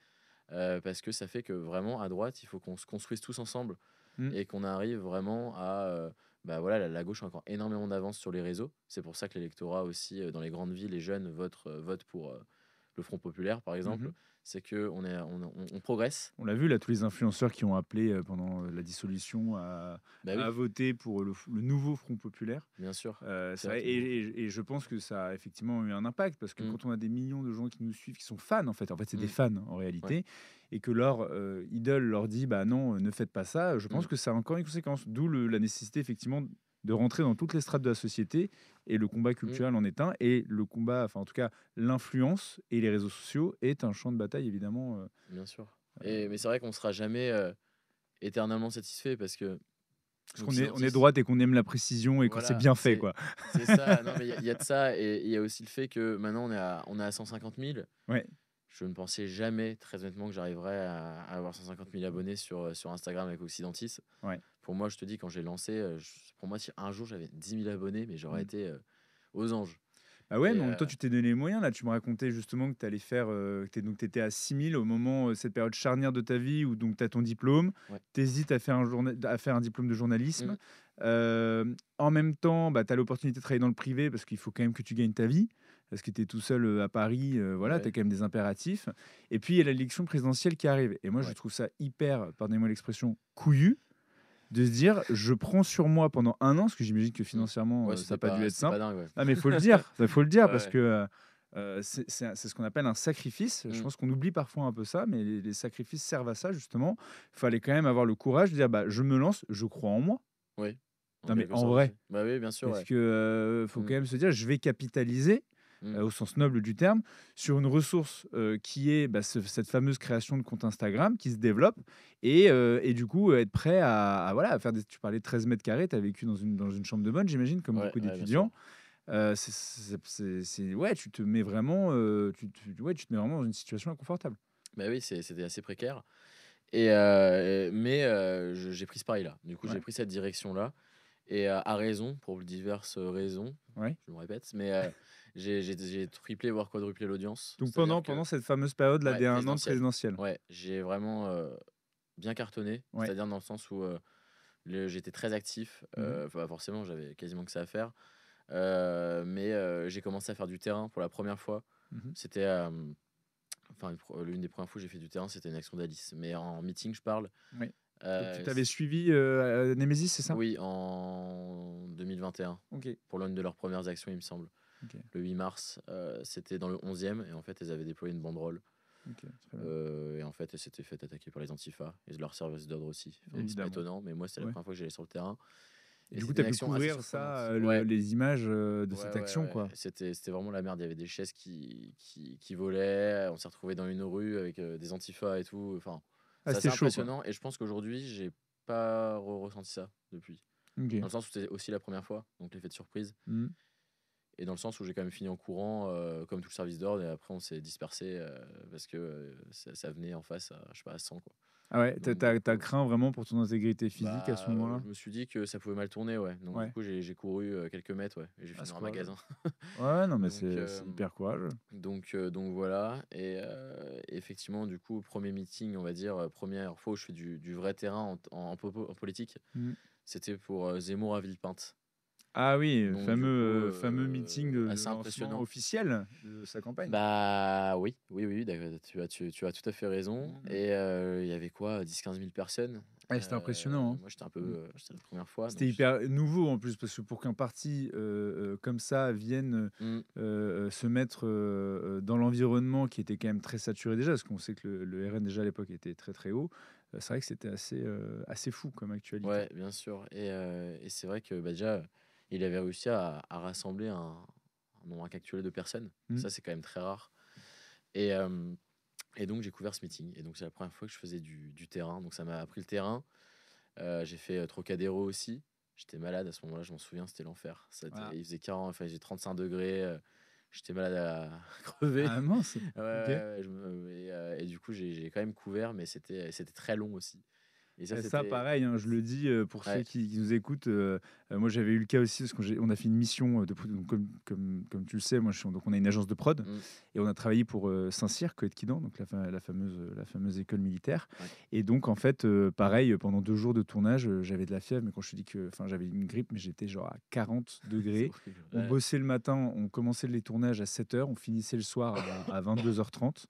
Speaker 1: parce que ça fait que vraiment, à droite, il faut qu'on se construise tous ensemble
Speaker 2: Mhm.
Speaker 1: et qu'on arrive vraiment à. Bah voilà, la gauche a encore énormément d'avance sur les réseaux. C'est pour ça que l'électorat aussi, dans les grandes villes, les jeunes votent pour le Front populaire, par exemple.
Speaker 2: Mhm.
Speaker 1: C'est qu'on progresse.
Speaker 2: On l'a vu là, tous les influenceurs qui ont appelé pendant la dissolution
Speaker 1: Bah
Speaker 2: à
Speaker 1: oui,
Speaker 2: voter pour le nouveau Front populaire.
Speaker 1: bien sûr. C'est
Speaker 2: C'est
Speaker 1: vrai
Speaker 2: vrai,
Speaker 1: qu'il y a beaucoup.
Speaker 2: et je pense que ça a effectivement eu un impact parce que
Speaker 1: Mmh.
Speaker 2: quand on a des millions de gens qui nous suivent, qui sont fans en fait c'est des
Speaker 1: Mmh.
Speaker 2: fans en
Speaker 1: Ouais.
Speaker 2: réalité, et que leur idole leur dit bah non, ne faites pas ça, je pense
Speaker 1: Mmh.
Speaker 2: que ça a encore une conséquence. D'où la nécessité effectivement de rentrer dans toutes les strates de la société, et le combat
Speaker 1: Mmh.
Speaker 2: culturel en est un, et le combat, enfin en tout cas l'influence et les réseaux sociaux est un champ de bataille évidemment.
Speaker 1: Bien sûr. Mais c'est vrai qu'on sera jamais, éternellement satisfait parce que
Speaker 2: Parce qu'on est
Speaker 1: Occidentis,
Speaker 2: droite et qu'on aime la précision et quand c'est
Speaker 1: voilà,
Speaker 2: bien fait
Speaker 1: c'est
Speaker 2: quoi.
Speaker 1: c'est ça. Non, mais il y a de ça et il y a aussi le fait que maintenant on est à 150 000.
Speaker 2: Ouais.
Speaker 1: Je ne pensais jamais, très honnêtement, que j'arriverais à avoir 150 000 abonnés sur Instagram avec Occidentis.
Speaker 2: Ouais.
Speaker 1: Pour moi, je te dis, quand j'ai lancé, pour moi, si un jour j'avais 10 000 abonnés, mais j'aurais
Speaker 2: Mm.
Speaker 1: été aux anges.
Speaker 2: Ah ouais,
Speaker 1: Et
Speaker 2: mais en même temps, tu t'es donné les moyens. Là, tu me racontais justement que tu allais faire. Donc, tu étais à 6 000 au moment, cette période charnière de ta vie où tu as ton diplôme.
Speaker 1: ouais.
Speaker 2: Tu hésites à faire un diplôme de journalisme.
Speaker 1: Mmh.
Speaker 2: En même temps, bah, tu as l'opportunité de travailler dans le privé parce qu'il faut quand même que tu gagnes ta vie. Parce que tu es tout seul à Paris. Voilà, tu as
Speaker 1: Ouais,
Speaker 2: quand même des impératifs. Et puis, il y a l'élection présidentielle qui arrive. Et moi, je
Speaker 1: ouais.
Speaker 2: trouve ça hyper, pardonnez-moi l'expression, couillu de se dire je prends sur moi pendant un an, parce que j'imagine que
Speaker 1: Mmh.
Speaker 2: financièrement
Speaker 1: Ouais,
Speaker 2: ça n'a pas dû être
Speaker 1: c'était pas
Speaker 2: simple.
Speaker 1: dingue, ouais.
Speaker 2: Ah mais il faut le dire, il faut le dire
Speaker 1: Ouais,
Speaker 2: parce
Speaker 1: ouais.
Speaker 2: que c'est ce qu'on appelle un sacrifice. Je
Speaker 1: Mmh.
Speaker 2: pense qu'on oublie parfois un peu ça, mais les sacrifices servent à ça justement. Il fallait quand même avoir le courage de dire bah je me lance, je crois en moi.
Speaker 1: Oui, en
Speaker 2: Non mais
Speaker 1: quelque
Speaker 2: en
Speaker 1: sorte aussi.
Speaker 2: vrai,
Speaker 1: Bah oui, bien sûr,
Speaker 2: parce
Speaker 1: ouais.
Speaker 2: que faut
Speaker 1: Mmh.
Speaker 2: quand même se dire je vais capitaliser
Speaker 1: Mmh.
Speaker 2: au sens noble du terme, sur une ressource qui est bah, cette fameuse création de compte Instagram qui se développe, et du coup être prêt voilà, à faire tu parlais de 13 mètres carrés, tu as vécu dans une chambre de bonne, j'imagine, comme
Speaker 1: Ouais,
Speaker 2: beaucoup
Speaker 1: ouais, bien sûr.
Speaker 2: d'étudiants. Ouais, tu te mets vraiment, ouais, tu te mets vraiment dans une situation inconfortable.
Speaker 1: Bah oui, c'était assez précaire. Mais j'ai pris ce pari-là. Du coup, j'ai
Speaker 2: Ouais,
Speaker 1: pris cette direction-là et à raison, pour diverses raisons,
Speaker 2: ouais.
Speaker 1: je me répète, mais j'ai triplé, voire quadruplé l'audience.
Speaker 2: Donc
Speaker 1: C'est-à-dire
Speaker 2: pendant
Speaker 1: que
Speaker 2: cette fameuse période là
Speaker 1: ouais,
Speaker 2: des un an de
Speaker 1: présidentielle.
Speaker 2: présidentielle.
Speaker 1: Ouais, j'ai vraiment, bien cartonné,
Speaker 2: Ouais.
Speaker 1: c'est-à-dire dans le sens où, j'étais très actif,
Speaker 2: Mhm,
Speaker 1: bah, forcément, j'avais quasiment que ça à faire, mais j'ai commencé à faire du terrain pour la première fois.
Speaker 2: mhm.
Speaker 1: C'était, enfin, l'une des premières fois où j'ai fait du terrain, c'était une action d'Alice, mais en meeting, je parle.
Speaker 2: Ouais. Donc tu
Speaker 1: Heu,
Speaker 2: t'avais suivi Nemesis, c'est ça?
Speaker 1: Oui, en 2021,
Speaker 2: Ok,
Speaker 1: pour l'une de leurs premières actions, il me semble.
Speaker 2: ok,
Speaker 1: Le 8 mars, c'était dans le 11e et en fait, elles avaient déployé une banderole,
Speaker 2: ok, très bien.
Speaker 1: et en fait, elles s'étaient fait attaquer par les Antifa et leur service d'ordre aussi. Enfin, c'est pas
Speaker 2: Évidemment.
Speaker 1: étonnant, mais moi, c'était la
Speaker 2: Ouais.
Speaker 1: première fois que j'allais sur le terrain
Speaker 2: Et
Speaker 1: et
Speaker 2: du coup, tu
Speaker 1: c'était
Speaker 2: as
Speaker 1: une
Speaker 2: pu
Speaker 1: action assez
Speaker 2: couvrir
Speaker 1: surprenante.
Speaker 2: ça,
Speaker 1: Ouais,
Speaker 2: les images de
Speaker 1: ouais,
Speaker 2: cette
Speaker 1: ouais,
Speaker 2: action,
Speaker 1: ouais.
Speaker 2: quoi.
Speaker 1: C'était vraiment la merde. Il y avait des chaises qui volaient. On s'est retrouvé dans une rue avec des Antifa et tout. Enfin,
Speaker 2: Ah,
Speaker 1: c'est assez
Speaker 2: c'était chaud, quoi.
Speaker 1: impressionnant et je pense qu'aujourd'hui, j'ai pas ressenti ça depuis.
Speaker 2: Ok.
Speaker 1: Dans le sens où c'était aussi la première fois, donc l'effet de surprise.
Speaker 2: Mhm.
Speaker 1: Et dans le sens où j'ai quand même fini en courant, comme tout le service d'ordre, et après on s'est dispersé parce que ça venait en face à, je sais pas, à 100, quoi.
Speaker 2: Ah ouais,
Speaker 1: Donc
Speaker 2: tu craint vraiment pour ton intégrité physique à ce moment-là?
Speaker 1: je me suis dit que ça pouvait mal tourner, ouais. Donc du
Speaker 2: Ouais,
Speaker 1: coup, j'ai couru, quelques mètres, ouais, et j'ai
Speaker 2: ah
Speaker 1: fini
Speaker 2: c'est
Speaker 1: dans un
Speaker 2: courageux.
Speaker 1: magasin.
Speaker 2: Ouais, non, mais
Speaker 1: Donc
Speaker 2: c'est hyper courageux.
Speaker 1: donc voilà, et effectivement, du coup, premier meeting, on va dire, 1re fois où je fais du vrai terrain en politique,
Speaker 2: Mmh.
Speaker 1: c'était pour, Zemmour à Villepinte.
Speaker 2: Ah oui,
Speaker 1: Donc du coup,
Speaker 2: fameux meeting de
Speaker 1: assez
Speaker 2: lancement
Speaker 1: impressionnant.
Speaker 2: officiel de sa campagne.
Speaker 1: Bah, oui, oui, oui, tu as tout à fait raison,
Speaker 2: Mmh mh.
Speaker 1: et il y avait quoi? 10 000 à 15 000 personnes.
Speaker 2: Ouais, c'était impressionnant, hein.
Speaker 1: Moi,
Speaker 2: Mmh.
Speaker 1: c'était la première fois,
Speaker 2: C'était
Speaker 1: donc j'étais
Speaker 2: hyper nouveau en plus, parce que pour qu'un parti, comme ça vienne,
Speaker 1: mmh,
Speaker 2: se mettre, dans l'environnement qui était quand même très saturé déjà, parce qu'on sait que le RN déjà à l'époque était très, très haut, c'est vrai que c'était assez fou comme actualité.
Speaker 1: ouais, bien sûr, et c'est vrai que, bah, déjà, il avait réussi à rassembler un nombre incalculable de personnes.
Speaker 2: Mmh.
Speaker 1: Ça, c'est quand même très rare, et hem et donc j'ai couvert ce meeting, et donc c'est la première fois que je faisais du terrain, donc ça m'a appris le terrain. J'ai fait, Trocadéro aussi. J'étais malade à ce moment-là, je m'en souviens, c'était l'enfer.
Speaker 2: Ah.
Speaker 1: Il faisait 40, enfin, il faisait 35°, j'étais malade à crever.
Speaker 2: Ah mince!
Speaker 1: Ouais, ouais,
Speaker 2: OK.
Speaker 1: ouais, et du coup, j'ai quand même couvert, mais c'était très long aussi, et ça,
Speaker 2: Et ça,
Speaker 1: c'était
Speaker 2: pareil, hein, je le dis, pour ceux
Speaker 1: ouais.
Speaker 2: qui nous écoutent, moi, j'avais eu le cas aussi parce qu'on a fait une mission, de donc comme tu le sais, moi, je suis donc on a une agence de prod
Speaker 1: Mmh,
Speaker 2: et on a travaillé pour, Saint-Cyr, Coët-Quidan, donc la fameuse école militaire
Speaker 1: ouais.
Speaker 2: et donc en fait, pareil, pendant 2 jours de tournage, j'avais de la fièvre, mais quand je te dis que enfin, j'avais une grippe, mais j'étais genre à 40°.
Speaker 1: C'est horrible.
Speaker 2: On
Speaker 1: Ouais,
Speaker 2: bossait le matin, on commençait les tournages à 7 heures, on finissait le soir à 22h30.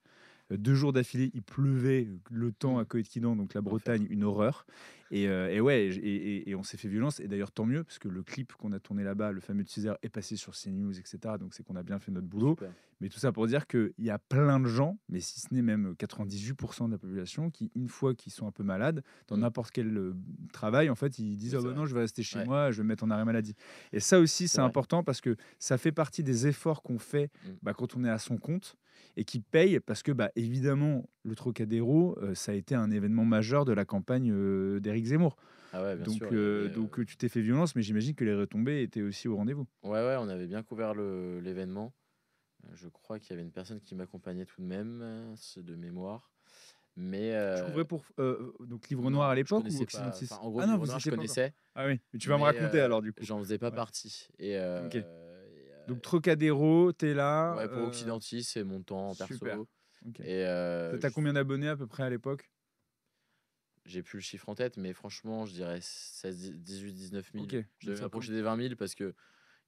Speaker 2: 2 jours d'affilée, il pleuvait, le temps à
Speaker 1: mmh,
Speaker 2: Coët-Quidan, donc la Bretagne,
Speaker 1: l'enfer.
Speaker 2: une horreur et ouais et on s'est fait violence et d'ailleurs tant mieux parce que le clip qu'on a tourné là-bas, le fameux teaser est passé sur CNews et cetera, donc c'est qu'on a bien fait notre boulot.
Speaker 1: Super.
Speaker 2: Mais tout ça pour dire qu'il y a plein de gens, mais si ce n'est même 98 de la population qui, une fois qu'ils sont un peu malades, dans
Speaker 1: Mmh,
Speaker 2: n'importe quel, travail, en fait, ils disent:
Speaker 1: oui,
Speaker 2: «Oh
Speaker 1: c'est
Speaker 2: bah
Speaker 1: vrai.
Speaker 2: non, je vais rester chez
Speaker 1: Ouais,
Speaker 2: moi, je vais me mettre en arrêt maladie» et ça aussi,
Speaker 1: c'est
Speaker 2: c'est
Speaker 1: vrai.
Speaker 2: important parce que ça fait partie des efforts qu'on fait,
Speaker 1: Mmh.
Speaker 2: bah, quand on est à son compte et qui paye parce que, bah, évidemment, le Trocadéro, ça a été un événement majeur de la campagne, d'Éric Zemmour.
Speaker 1: Ah ouais, bien
Speaker 2: Donc
Speaker 1: sûr, il y
Speaker 2: heu,
Speaker 1: avait,
Speaker 2: donc heu, tu t'es fait violence, mais j'imagine que les retombées étaient aussi au rendez-vous.
Speaker 1: ouais, ouais, on avait bien couvert l'événement. Je crois qu'il y avait une personne qui m'accompagnait tout de même, c'est de mémoire. Mais
Speaker 2: Tu couvrais pour donc Livre Noir à
Speaker 1: non, je
Speaker 2: l'époque ou
Speaker 1: connaissais pas.
Speaker 2: Occidentis?
Speaker 1: Enfin, en gros,
Speaker 2: Ah non,
Speaker 1: Livre
Speaker 2: vous
Speaker 1: Noir, je
Speaker 2: étiez pas encore?
Speaker 1: connaissais,
Speaker 2: Ah oui, mais tu vas me
Speaker 1: mais
Speaker 2: raconter alors du coup?
Speaker 1: j'en faisais pas
Speaker 2: Ouais,
Speaker 1: partie,
Speaker 2: OK. Donc Trocadéro, tu es là,
Speaker 1: ouais, pour Occidentis, c'est mon temps
Speaker 2: super,
Speaker 1: perso,
Speaker 2: OK.
Speaker 1: et
Speaker 2: Tu as combien d'abonnés à peu près à l'époque?
Speaker 1: j'ai plus le chiffre en tête, mais franchement, je dirais 18 000 à 19 000.
Speaker 2: OK,
Speaker 1: Je
Speaker 2: donc
Speaker 1: devais
Speaker 2: ça
Speaker 1: m'approcher
Speaker 2: com
Speaker 1: des 20 000 parce qu'il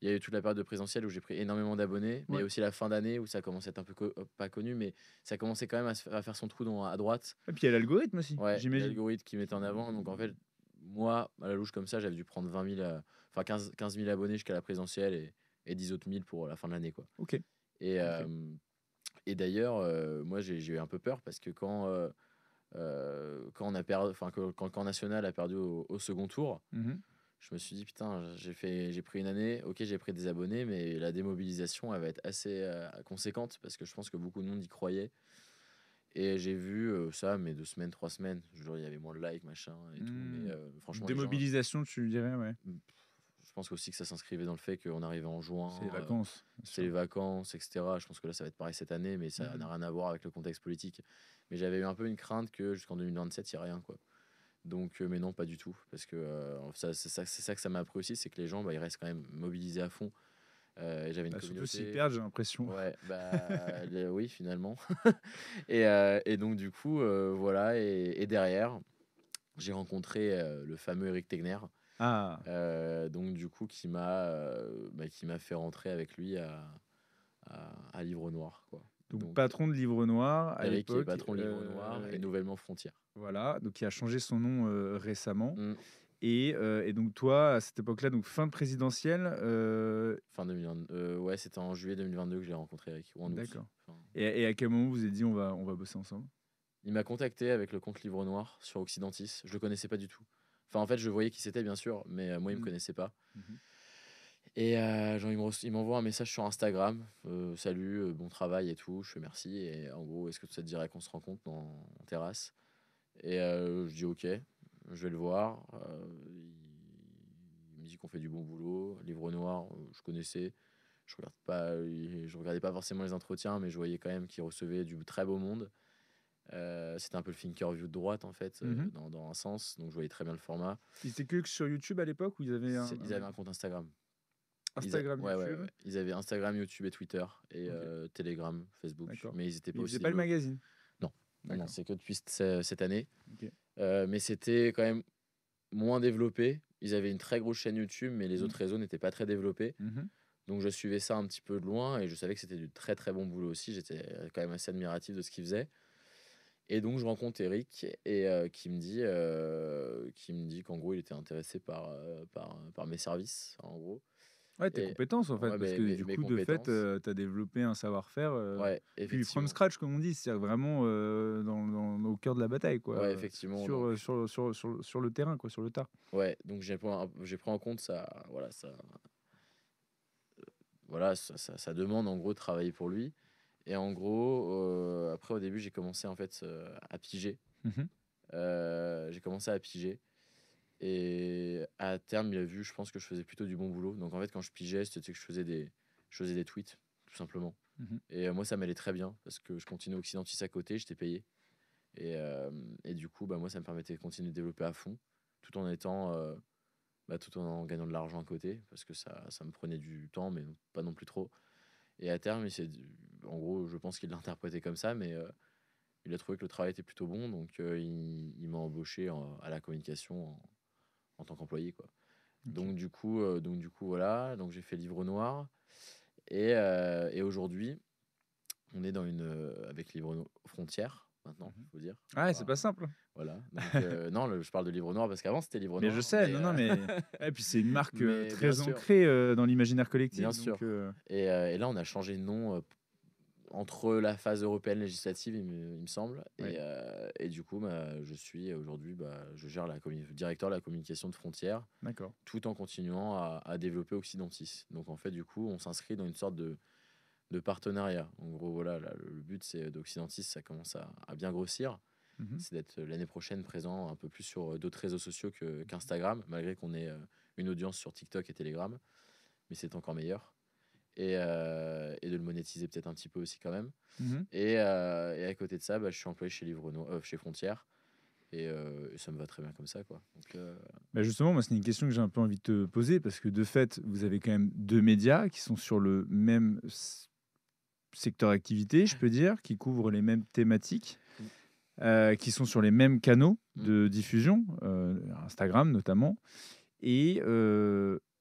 Speaker 1: y a eu toute la période de présentiel où j'ai pris énormément d'abonnés, mais il y
Speaker 2: ouais.
Speaker 1: a aussi la fin d'année où ça commençait à être un peu pas connu, mais ça commençait quand même à faire son trou à droite.
Speaker 2: Et puis il y a l'algorithme aussi,
Speaker 1: Ouais,
Speaker 2: j'imagine?
Speaker 1: l'algorithme qui mettait en avant. Donc en fait, moi, à la louche comme ça, j'avais dû prendre 20 000, enfin 15 000 abonnés jusqu'à la présidentielle, et 10 autres 1000 pour la fin de l'année, quoi.
Speaker 2: OK,
Speaker 1: Et,
Speaker 2: OK.
Speaker 1: et d'ailleurs, moi, j'ai eu un peu peur parce que quand on a perdu, enfin, quand le camp national a perdu au second tour,
Speaker 2: Mmh.
Speaker 1: je me suis dit, putain, j'ai pris une année, ok, j'ai pris des abonnés, mais la démobilisation, elle va être assez conséquente parce que je pense que beaucoup de monde y croyait. Et j'ai vu ça, mais 2 semaines, 3 semaines. Genre, il y avait moins de likes, machin et tout. Mais
Speaker 2: Mmh.
Speaker 1: franchement, les gens.
Speaker 2: Démobilisation, tu dirais, ouais.
Speaker 1: Mmh, je pense aussi que ça s'inscrivait dans le fait qu'on arrivait en
Speaker 2: C'est les
Speaker 1: juin,
Speaker 2: vacances, bien
Speaker 1: c'était
Speaker 2: sûr.
Speaker 1: les vacances, etc. Je pense que là, ça va être pareil cette année, mais ça n'a
Speaker 2: Mmh.
Speaker 1: rien à voir avec le contexte politique. Mais j'avais eu un peu une crainte que jusqu'en 2027, il n'y a rien, quoi. Donc, mais non, pas du tout. Parce que c'est ça que ça m'a appris aussi, c'est que les gens, bah, ils restent quand même mobilisés à fond. Et j'avais une
Speaker 2: Bah, surtout s'ils
Speaker 1: communauté.
Speaker 2: perdent, j'ai l'impression.
Speaker 1: Ouais, bah, oui, finalement. Et donc, du coup, voilà. Et derrière, j'ai rencontré le fameux Eric Tegner.
Speaker 2: Ah!
Speaker 1: Donc, du coup, qui m'a fait rentrer avec lui à Livre Noir, quoi.
Speaker 2: Donc
Speaker 1: Donc,
Speaker 2: patron de Livre Noir à
Speaker 1: Eric est
Speaker 2: l'époque,
Speaker 1: patron de Livre Noir et Nouvellement Frontière.
Speaker 2: voilà, donc qui a changé son nom, récemment
Speaker 1: Mm.
Speaker 2: et donc toi, à cette époque-là, donc fin de présidentielle,
Speaker 1: Fin 2022. Ouais, c'était en juillet 2022 que je l'ai rencontré, Eric, ou en août.
Speaker 2: d'accord
Speaker 1: Enfin,
Speaker 2: et à quel moment vous vous êtes dit: «On va bosser ensemble»?
Speaker 1: il m'a contacté avec le compte Livre Noir sur Occidentis. Je le connaissais pas du tout. Enfin, en fait, je voyais qui c'était, bien sûr, mais moi, il me
Speaker 2: Mmh.
Speaker 1: connaissait pas.
Speaker 2: Mmh.
Speaker 1: Et genre, il m'envoie un message sur Instagram. Salut, bon travail et tout. Je fais merci. Et en gros, est-ce que ça te dirait qu'on se rencontre en terrasse? Et je dis ok, je vais le voir. Il me dit qu'on fait du bon boulot. Livre Noir, je connaissais. Je regardais pas forcément les entretiens, mais je voyais quand même qu'il recevait du très beau monde. C'était un peu le Thinkerview de droite, en fait,
Speaker 2: Mhm.
Speaker 1: dans un sens. Donc, je voyais très bien le format.
Speaker 2: Ils étaient que sur YouTube à l'époque ou ils avaient
Speaker 1: Ils avaient un compte Instagram.
Speaker 2: Instagram,
Speaker 1: Ouais, ouais,
Speaker 2: YouTube?
Speaker 1: ouais. Ils avaient Instagram, YouTube et Twitter et
Speaker 2: Ok,
Speaker 1: Telegram, Facebook.
Speaker 2: d'accord.
Speaker 1: Mais ils n'étaient
Speaker 2: Mais
Speaker 1: pas
Speaker 2: ils faisaient
Speaker 1: aussi
Speaker 2: pas le
Speaker 1: développés.
Speaker 2: magazine?
Speaker 1: Non, non, non,
Speaker 2: D'accord.
Speaker 1: c'est que depuis cette année.
Speaker 2: Ok.
Speaker 1: Mais c'était quand même moins développé. Ils avaient une très grosse chaîne YouTube, mais les
Speaker 2: Mm.
Speaker 1: autres réseaux n'étaient pas très développés.
Speaker 2: Mhm.
Speaker 1: Donc je suivais ça un petit peu de loin et je savais que c'était du très très bon boulot aussi. J'étais quand même assez admiratif de ce qu'ils faisaient. Et donc je rencontre Eric et qui me dit qu'en gros il était intéressé par mes services, en gros.
Speaker 2: Ouais, tes
Speaker 1: Et
Speaker 2: compétences en fait,
Speaker 1: ouais,
Speaker 2: parce que du
Speaker 1: mes
Speaker 2: coup, de fait,
Speaker 1: compétences.
Speaker 2: tu as développé un savoir-faire,
Speaker 1: Ouais,
Speaker 2: puis from
Speaker 1: effectivement.
Speaker 2: scratch, comme on dit, c'est-à-dire vraiment au cœur de la bataille, quoi,
Speaker 1: Ouais, effectivement.
Speaker 2: sur,
Speaker 1: Donc,
Speaker 2: sur le terrain, quoi, sur le tas.
Speaker 1: ouais, donc j'ai pris en compte ça demande en gros de travailler pour lui. Et en gros, après au début, j'ai commencé en fait à piger.
Speaker 2: Mhm.
Speaker 1: J'ai commencé à piger. Et à terme, il a vu, je pense que je faisais plutôt du bon boulot. Donc en fait, quand je pigeais, c'était que je faisais des tweets, tout simplement.
Speaker 2: Mhm.
Speaker 1: Et moi, ça m'allait très bien parce que je continuais Occidentis à côté, j'étais payé. Et du coup, bah, moi, ça me permettait de continuer de développer à fond, tout en tout en gagnant de l'argent à côté, parce que ça me prenait du temps, mais pas non plus trop. Et à terme, en gros, je pense qu'il l'a interprété comme ça, mais il a trouvé que le travail était plutôt bon, donc il m'a embauché à la communication en tant qu'employé, quoi.
Speaker 2: Ok.
Speaker 1: Donc du coup, voilà. Donc j'ai fait Livre Noir et aujourd'hui, on est avec Frontière maintenant,
Speaker 2: Mhm.
Speaker 1: faut dire.
Speaker 2: Ouais, c'est
Speaker 1: Enfin,
Speaker 2: pas simple.
Speaker 1: voilà. Donc non, je parle de Livre Noir parce qu'avant c'était Livre
Speaker 2: Mais je
Speaker 1: Noir,
Speaker 2: sais, non, non, mais et puis c'est une marque
Speaker 1: mais bien
Speaker 2: très
Speaker 1: sûr,
Speaker 2: ancrée dans l'imaginaire
Speaker 1: bien
Speaker 2: collectif, donc
Speaker 1: sûr. Et là, on a changé de nom entre la phase européenne législative, il me semble.
Speaker 2: ouais.
Speaker 1: Et du coup, bah, je suis aujourd'hui, bah, je gère directeur de la communication de Frontière,
Speaker 2: D'accord.
Speaker 1: tout en continuant à développer Occidentis. Donc en fait, du coup, on s'inscrit dans une sorte de partenariat. En gros, voilà, là, le but c'est d'Occidentis, ça commence à bien grossir.
Speaker 2: Mhm.
Speaker 1: C'est d'être l'année prochaine présent un peu plus sur d'autres réseaux sociaux qu'Instagram, malgré qu'on ait une audience sur TikTok et Telegram, mais c'est encore meilleur. Et de le monétiser peut-être un petit peu aussi quand même.
Speaker 2: Mhm.
Speaker 1: Et à côté de ça, bah, je suis employé chez chez Frontière. Et ça me va très bien comme ça, quoi. Donc,
Speaker 2: Bah, justement, moi, c'est une question que j'ai un peu envie de te poser parce que de fait, vous avez quand même deux médias qui sont sur le même secteur d'activité, je peux dire, qui couvrent les mêmes thématiques,
Speaker 1: Mm.
Speaker 2: qui sont sur les mêmes canaux
Speaker 1: Mm.
Speaker 2: de diffusion, Instagram notamment. Et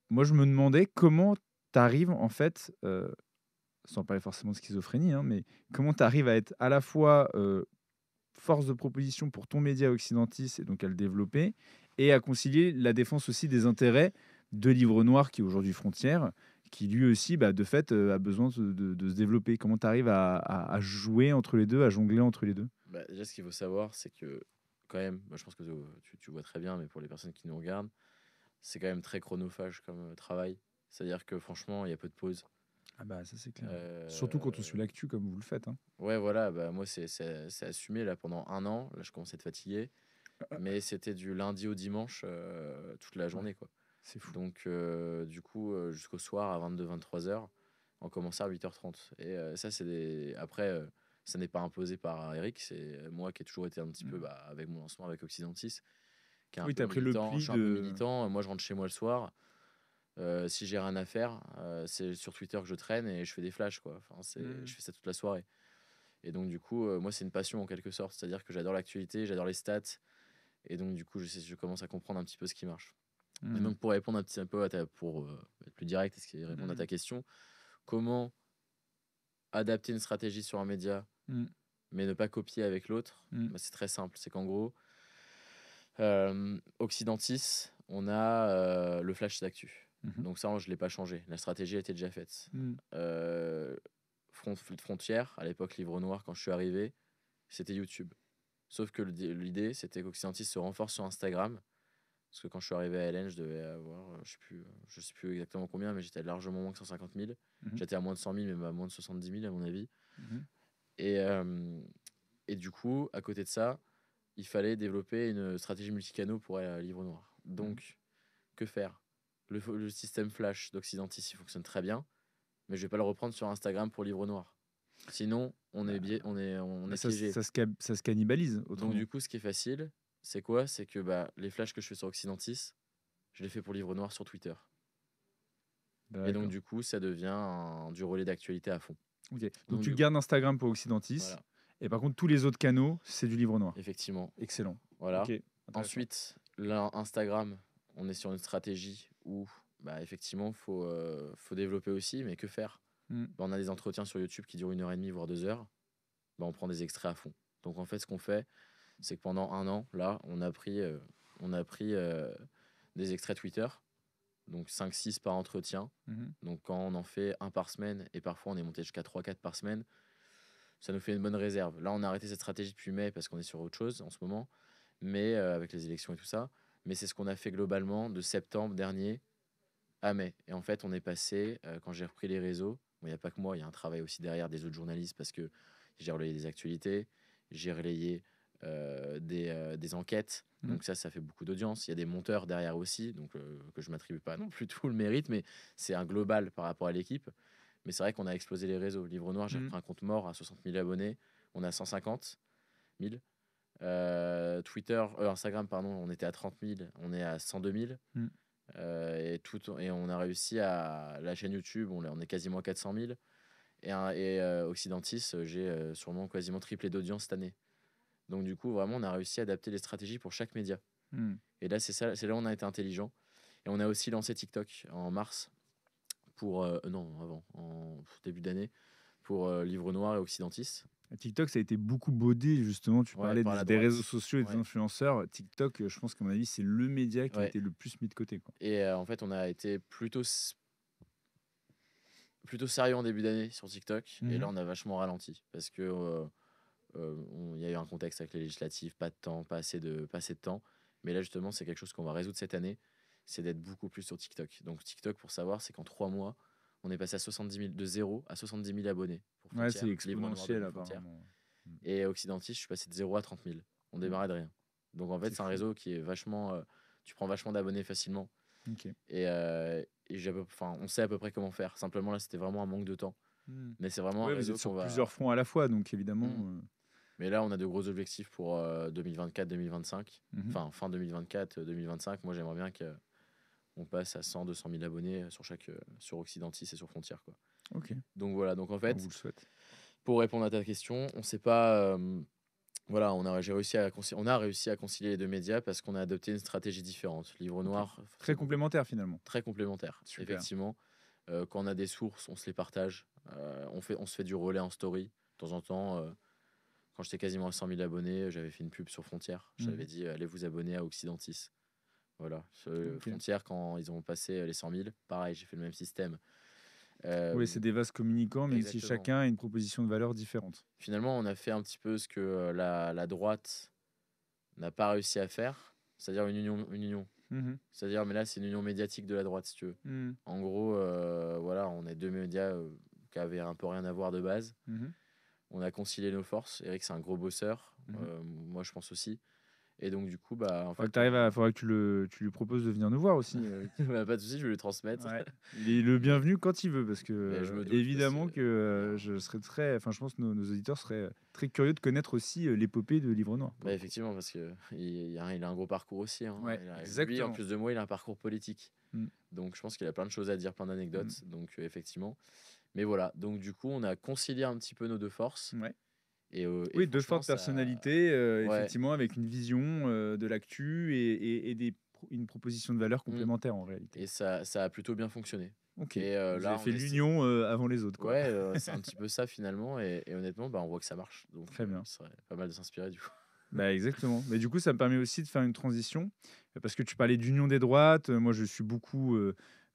Speaker 2: moi, je me demandais comment tu arrives, en fait, sans parler forcément de schizophrénie, hein, mais comment tu arrives à être à la fois force de proposition pour ton média Occidentis et donc à le développer et à concilier la défense aussi des intérêts de Livre Noir qui est aujourd'hui Frontière, qui lui aussi, bah, de fait, a besoin de se développer. Comment tu arrives à jouer entre les deux, à jongler entre les deux?
Speaker 1: Bah, déjà, ce qu'il faut savoir, c'est que quand même, moi, je pense que tu vois très bien, mais pour les personnes qui nous regardent, c'est quand même très chronophage comme travail. C'est-à-dire que franchement, il y a peu de pauses.
Speaker 2: Ah bah ça c'est clair. Surtout quand on
Speaker 1: Euh,
Speaker 2: suit l'actu comme vous le faites, hein.
Speaker 1: ouais, voilà, bah, moi, c'est assumé là pendant un an. Là, je commence à être fatigué. Mais c'était du lundi au dimanche toute la
Speaker 2: Ouais,
Speaker 1: journée, quoi.
Speaker 2: c'est fou.
Speaker 1: Donc, du coup, jusqu'au soir à 22-23 heures, on commençait à 8h30. Et ça, Après, ça n'est pas imposé par Eric, c'est moi qui ai toujours été un petit peu
Speaker 2: Mm.
Speaker 1: bah, avec mon lancement avec Occidentis, qui est un
Speaker 2: Oui, tu
Speaker 1: peu
Speaker 2: as pris le
Speaker 1: militant. Je
Speaker 2: pli
Speaker 1: suis un peu
Speaker 2: de...
Speaker 1: militant. Moi, je rentre chez moi le soir. Si j'ai rien à faire, c'est sur Twitter que je traîne et je fais des flashs, quoi. Enfin, je
Speaker 2: Mm.
Speaker 1: fais ça toute la soirée. Et donc, du coup, moi, c'est une passion en quelque sorte. C'est-à-dire que j'adore l'actualité, j'adore les stats. Et donc, du coup, je commence à comprendre un petit peu ce qui marche. Et
Speaker 2: Mm.
Speaker 1: donc, pour répondre un petit peu pour être plus direct et répondre à
Speaker 2: Mm.
Speaker 1: ta question, comment adapter une stratégie sur un média,
Speaker 2: Mm.
Speaker 1: mais ne pas copier avec l'autre?
Speaker 2: Mm.
Speaker 1: Bah, c'est très simple. C'est qu'en gros, Occidentis, on a le flash d'actu.
Speaker 2: Mhm.
Speaker 1: Donc, ça, je ne l'ai pas changé. La stratégie a été déjà faite.
Speaker 2: Mm.
Speaker 1: Euh, Frontière, à l'époque Livre Noir, quand je suis arrivé, c'était YouTube. Sauf que l'idée, c'était qu'Occidentis se renforce sur Instagram. Parce que quand je suis arrivé à LN, je devais avoir, je sais plus exactement combien, mais j'étais largement moins que 150 000.
Speaker 2: Mhm.
Speaker 1: J'étais à moins de 100 000, mais à moins de 70 000 à mon avis.
Speaker 2: Mhm.
Speaker 1: Et, euh, et du coup, à côté de ça, il fallait développer une stratégie multicanaux pour Livre Noir.
Speaker 2: Mhm.
Speaker 1: Donc, que faire? Le système Flash d'Occidentis, il fonctionne très bien, mais je vais pas le reprendre sur Instagram pour Livre Noir. Sinon, on est,
Speaker 2: Bah,
Speaker 1: on est
Speaker 2: ça,
Speaker 1: piégé.
Speaker 2: ça se cannibalise,
Speaker 1: Donc,
Speaker 2: autrement.
Speaker 1: du coup, ce qui est facile, c'est quoi? C'est que bah, les flashs que je fais sur Occidentis, je les fais pour Livre Noir sur Twitter. Et donc,
Speaker 2: D'accord.
Speaker 1: du coup, ça devient du relais d'actualité à fond.
Speaker 2: Ok. Donc
Speaker 1: Donc,
Speaker 2: tu
Speaker 1: du
Speaker 2: gardes Instagram pour Occidentis.
Speaker 1: voilà,
Speaker 2: Et par contre, tous les autres canaux, c'est du livre noir.
Speaker 1: effectivement.
Speaker 2: Excellent.
Speaker 1: Voilà.
Speaker 2: Ok, intéressant.
Speaker 1: Ensuite, là, Instagram, on est sur une stratégie où, bah, effectivement, faut développer aussi, mais que faire?
Speaker 2: Hmm.
Speaker 1: Bah, on a des entretiens sur YouTube qui durent 1 heure et demie, voire 2 heures. Bah, on prend des extraits à fond. Donc, en fait, ce qu'on fait, c'est que pendant 1 an, là, on a pris des extraits Twitter, donc 5-6 par entretien.
Speaker 2: Mhm.
Speaker 1: Donc, quand on en fait un par semaine, et parfois on est monté jusqu'à 3-4 par semaine, ça nous fait une bonne réserve. Là, on a arrêté cette stratégie depuis mai parce qu'on est sur autre chose en ce moment, mais avec les élections et tout ça. Mais c'est ce qu'on a fait globalement de septembre dernier à mai. Et en fait, on est passé, quand j'ai repris les réseaux, il n'y a pas que moi, il y a un travail aussi derrière des autres journalistes parce que j'ai relayé des actualités, j'ai relayé des enquêtes.
Speaker 2: Mhm.
Speaker 1: Donc ça fait beaucoup d'audience. Il y a des monteurs derrière aussi, donc que je m'attribue pas non plus tout le mérite, mais c'est un global par rapport à l'équipe. Mais c'est vrai qu'on a explosé les réseaux. Livre Noir, j'ai
Speaker 2: Mhm.
Speaker 1: repris un compte mort à 60 000 abonnés. On a 150 000. Twitter, Instagram, pardon, on était à 30 000. On est à 102 000.
Speaker 2: Mhm.
Speaker 1: Et on a réussi à la chaîne YouTube, on est quasiment à 400 000. Occidentis, j'ai sûrement quasiment triplé d'audience cette année. Donc du coup, vraiment, on a réussi à adapter les stratégies pour chaque média.
Speaker 2: Mhm.
Speaker 1: Et là, c'est là où on a été intelligent. Et on a aussi lancé TikTok en mars non, avant, en début d'année, pour Livre Noir et Occidentis.
Speaker 2: TikTok, ça a été beaucoup baudé, justement. Tu
Speaker 1: Ouais,
Speaker 2: parlais
Speaker 1: par la
Speaker 2: des réseaux
Speaker 1: droite.
Speaker 2: sociaux et des
Speaker 1: Ouais,
Speaker 2: influenceurs. TikTok, je pense qu'à mon avis, c'est le média qui a
Speaker 1: ouais.
Speaker 2: été le plus mis de côté, quoi.
Speaker 1: Et en fait, on a été plutôt sérieux en début d'année sur TikTok. Et là,
Speaker 2: Mhm.
Speaker 1: on a vachement ralenti parce que il y a eu un contexte avec les législatives, pas de temps, pas assez de temps. Mais là, justement, c'est quelque chose qu'on va résoudre cette année, c'est d'être beaucoup plus sur TikTok. Donc TikTok, pour savoir, c'est qu'en 3 mois, on est passé à 70 000, de 0 à 70 000 abonnés pour
Speaker 2: Ouais, c'est
Speaker 1: Frontières, Livre Noir
Speaker 2: exponentiel,
Speaker 1: devenu Frontières.
Speaker 2: apparemment. Mhm.
Speaker 1: Et Occidentis, je suis passé de 0 à 30 000. On
Speaker 2: Mhm.
Speaker 1: démarrait de rien. Donc en fait,
Speaker 2: C'est
Speaker 1: c'est un
Speaker 2: fou.
Speaker 1: réseau qui est vachement. Tu prends vachement d'abonnés facilement.
Speaker 2: Ok.
Speaker 1: Et enfin, on sait à peu près comment faire. Simplement, là, c'était vraiment un manque de temps.
Speaker 2: Mhm.
Speaker 1: Mais c'est vraiment un
Speaker 2: Ouais, vous êtes
Speaker 1: réseau
Speaker 2: sur
Speaker 1: qu'on
Speaker 2: plusieurs
Speaker 1: va.
Speaker 2: fronts à la fois, donc évidemment.
Speaker 1: Hmm. Mais là, on a de gros objectifs pour 2024-2025.
Speaker 2: Mhm.
Speaker 1: Enfin, fin 2024-2025. Moi, j'aimerais bien qu'on passe à 100-200 000 abonnés sur Occidentis et sur Frontières, quoi.
Speaker 2: Ok.
Speaker 1: Donc voilà. Donc en
Speaker 2: On vous
Speaker 1: fait,
Speaker 2: le souhaite.
Speaker 1: pour répondre à ta question, on sait pas. Voilà, on a réussi à concilier les deux médias parce qu'on a adopté une stratégie différente. Livre
Speaker 2: Ok.
Speaker 1: Noir,
Speaker 2: Très
Speaker 1: c'est beaucoup
Speaker 2: complémentaire, finalement.
Speaker 1: très complémentaire.
Speaker 2: Super.
Speaker 1: Effectivement, quand on a des sources, on se les partage. On se fait du relais en story de temps en temps. Quand j'étais quasiment à 100 000 abonnés, j'avais fait une pub sur Frontières. J'avais
Speaker 2: Mhm.
Speaker 1: dit allez vous abonner à Occidentis. Voilà.
Speaker 2: Ok.
Speaker 1: Frontières, quand ils ont passé les 100 000, pareil, j'ai fait le même système.
Speaker 2: Oui,
Speaker 1: Euh,
Speaker 2: c'est des vases communicants, même si
Speaker 1: exactement.
Speaker 2: chacun a une proposition de valeur différente.
Speaker 1: Finalement, on a fait un petit peu ce que la droite n'a pas réussi à faire, c'est-à-dire une union. Une union.
Speaker 2: Mhm.
Speaker 1: C'est-à-dire, mais là, c'est une union médiatique de la droite, si tu veux.
Speaker 2: Mhm.
Speaker 1: En gros, voilà, on est deux médias qui avaient un peu rien à voir de base.
Speaker 2: Mhm.
Speaker 1: On a concilié nos forces. Eric, c'est un gros bosseur.
Speaker 2: Mhm.
Speaker 1: Moi, je pense aussi. Et donc, du coup, bah, en
Speaker 2: Faudra que,
Speaker 1: fait,
Speaker 2: faudra que tu lui proposes de venir nous voir aussi.
Speaker 1: bah, pas de souci, je vais lui transmettre.
Speaker 2: Ouais. Il est le
Speaker 1: Mais,
Speaker 2: bienvenu quand il veut, parce que
Speaker 1: mais je me doute, parce que
Speaker 2: évidemment que
Speaker 1: voilà.
Speaker 2: je serais très, enfin, je pense que nos auditeurs seraient très curieux de connaître aussi l'épopée de Livre Noir, pour
Speaker 1: Bah,
Speaker 2: le coup.
Speaker 1: effectivement, parce que il a un gros parcours aussi, hein.
Speaker 2: Ouais,
Speaker 1: Lui, en
Speaker 2: exactement.
Speaker 1: plus de moi, il a un parcours politique.
Speaker 2: Mm.
Speaker 1: Donc, je pense qu'il a plein de choses à dire, plein
Speaker 2: Mm.
Speaker 1: d'anecdotes. Donc, effectivement. Mais voilà. Donc, du coup, on a concilié un petit peu nos deux forces.
Speaker 2: Ouais.
Speaker 1: Et
Speaker 2: Oui, deux
Speaker 1: franchement,
Speaker 2: fortes
Speaker 1: ça.
Speaker 2: personnalités,
Speaker 1: Ouais.
Speaker 2: effectivement, avec une vision de l'actu et une proposition de valeur
Speaker 1: Mm.
Speaker 2: complémentaire en réalité.
Speaker 1: Et ça a plutôt bien fonctionné.
Speaker 2: Ok.
Speaker 1: Et
Speaker 2: Vous avez
Speaker 1: là, on
Speaker 2: fait
Speaker 1: essaie.
Speaker 2: l'union avant les autres, quoi.
Speaker 1: Ouais, c'est un petit peu ça finalement. Et honnêtement, bah, on voit que ça marche. Donc,
Speaker 2: Très bien.
Speaker 1: ce serait pas mal de s'inspirer du coup.
Speaker 2: Bah exactement. Mais du coup, ça me permet aussi de faire une transition parce que tu parlais d'union des droites. Moi, je suis beaucoup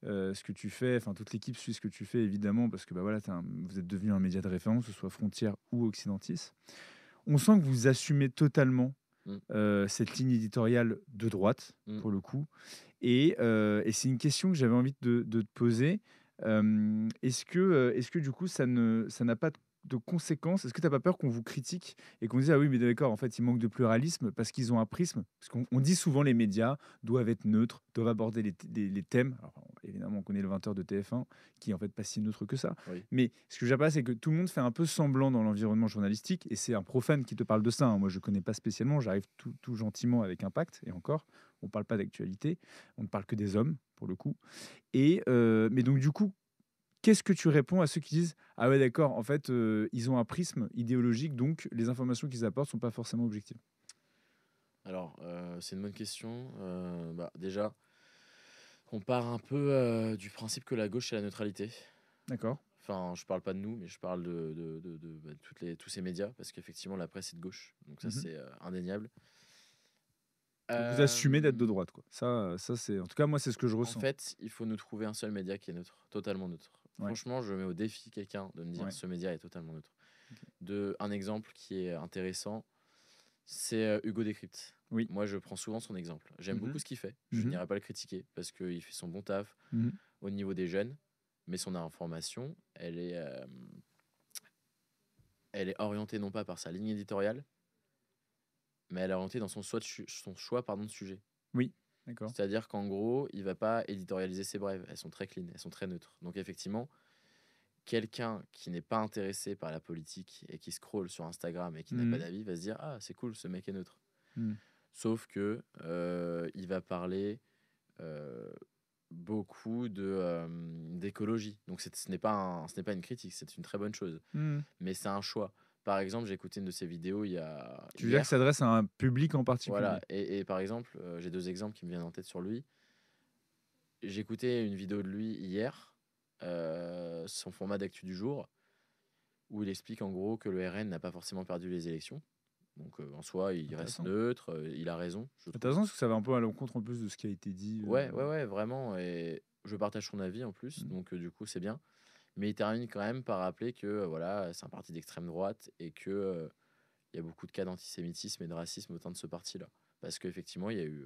Speaker 2: ce que tu fais. Enfin, toute l'équipe suit ce que tu fais évidemment parce que bah voilà, vous êtes devenu un média de référence, que ce soit Frontières ou Occidentis. On sent que vous assumez totalement
Speaker 1: Mm.
Speaker 2: cette ligne éditoriale de droite
Speaker 1: Mm.
Speaker 2: pour le coup. Et c'est une question que j'avais envie de te poser. Est-ce que du coup, ça n'a pas de conséquences? Est-ce que tu as pas peur qu'on vous critique et qu'on dise: «Ah oui, mais d'accord, en fait, il manque de pluralisme parce qu'ils ont un prisme»? Parce qu'on dit souvent les médias doivent être neutres, doivent aborder les thèmes. Alors évidemment, on connaît le 20 de TF1 qui est en fait pas si neutre que ça.
Speaker 1: Oui.
Speaker 2: Mais ce que j'aime pas, c'est que tout le monde fait un peu semblant dans l'environnement journalistique et c'est un profane qui te parle de ça, hein. Moi, je connais pas spécialement, j'arrive tout gentiment avec Impact et encore, on parle pas d'actualité, on ne parle que des hommes pour le coup mais donc du coup, qu'est-ce que tu réponds à ceux qui disent: «Ah ouais d'accord, en fait, ils ont un prisme idéologique, donc les informations qu'ils apportent sont pas forcément objectives»?
Speaker 1: Alors, c'est une bonne question. Bah, déjà, on part un peu du principe que la gauche, c'est la neutralité.
Speaker 2: D'accord.
Speaker 1: Enfin, je parle pas de nous, mais je parle bah, tous ces médias, parce qu'effectivement, la presse est de gauche. Donc ça,
Speaker 2: Mmh.
Speaker 1: c'est indéniable.
Speaker 2: Donc vous assumez d'être de
Speaker 1: Euh,
Speaker 2: droite, quoi. Ça c'est en tout cas, moi, c'est ce que je
Speaker 1: En
Speaker 2: ressens.
Speaker 1: fait, il faut nous trouver un seul média qui est neutre, totalement neutre.
Speaker 2: Ouais,
Speaker 1: Franchement, je mets au défi quelqu'un de me dire
Speaker 2: ouais.
Speaker 1: ce média est totalement neutre.
Speaker 2: OK.
Speaker 1: Un exemple qui est intéressant, c'est Hugo Décrypte.
Speaker 2: Oui.
Speaker 1: Moi, je prends souvent son exemple. J'aime beaucoup
Speaker 2: Mmh.
Speaker 1: ce qu'il fait. Je
Speaker 2: Mmh.
Speaker 1: n'irai pas le critiquer parce qu'il fait son bon taf
Speaker 2: Mmh.
Speaker 1: au niveau des jeunes, mais son information, elle est orientée non pas par sa ligne éditoriale, mais elle est orientée dans son choix pardon, de sujet.
Speaker 2: Oui, d'accord.
Speaker 1: C'est-à-dire qu'en gros, il va pas éditorialiser ses brèves. Elles sont très clean, elles sont très neutres. Donc effectivement, quelqu'un qui n'est pas intéressé par la politique et qui scrolle sur Instagram et qui n'a pas
Speaker 2: Mmh.
Speaker 1: d'avis va se dire ah c'est cool, ce mec est neutre.
Speaker 2: Mmh.
Speaker 1: Sauf que il va parler euh, beaucoup d'écologie. Donc ce n'est pas une critique, c'est une très bonne chose.
Speaker 2: Mmh.
Speaker 1: Mais c'est un choix. Par exemple, j'ai écouté une de ses vidéos
Speaker 2: Tu veux dire que ça
Speaker 1: hier.
Speaker 2: s'adresse à un public en
Speaker 1: Voilà.
Speaker 2: particulier?
Speaker 1: Et par exemple, j'ai deux exemples qui me viennent en tête sur lui. J'ai écouté une vidéo de lui hier, son format d'actu du jour, où il explique en gros que le RN n'a pas forcément perdu les élections. Donc en soi, il reste
Speaker 2: Intéressant.
Speaker 1: neutre, il a raison, je trouve.
Speaker 2: Intéressant parce que ça va un peu à l'encontre en plus de ce qui a été dit,
Speaker 1: Ouais, ouais, ouais, vraiment. Et je partage son avis en plus,
Speaker 2: mmh.
Speaker 1: donc du coup, c'est bien. Mais il termine quand même par rappeler que voilà, c'est un parti d'extrême droite et que il y a beaucoup de cas d'antisémitisme et de racisme au sein de ce parti-là. Parce qu'effectivement, il y a eu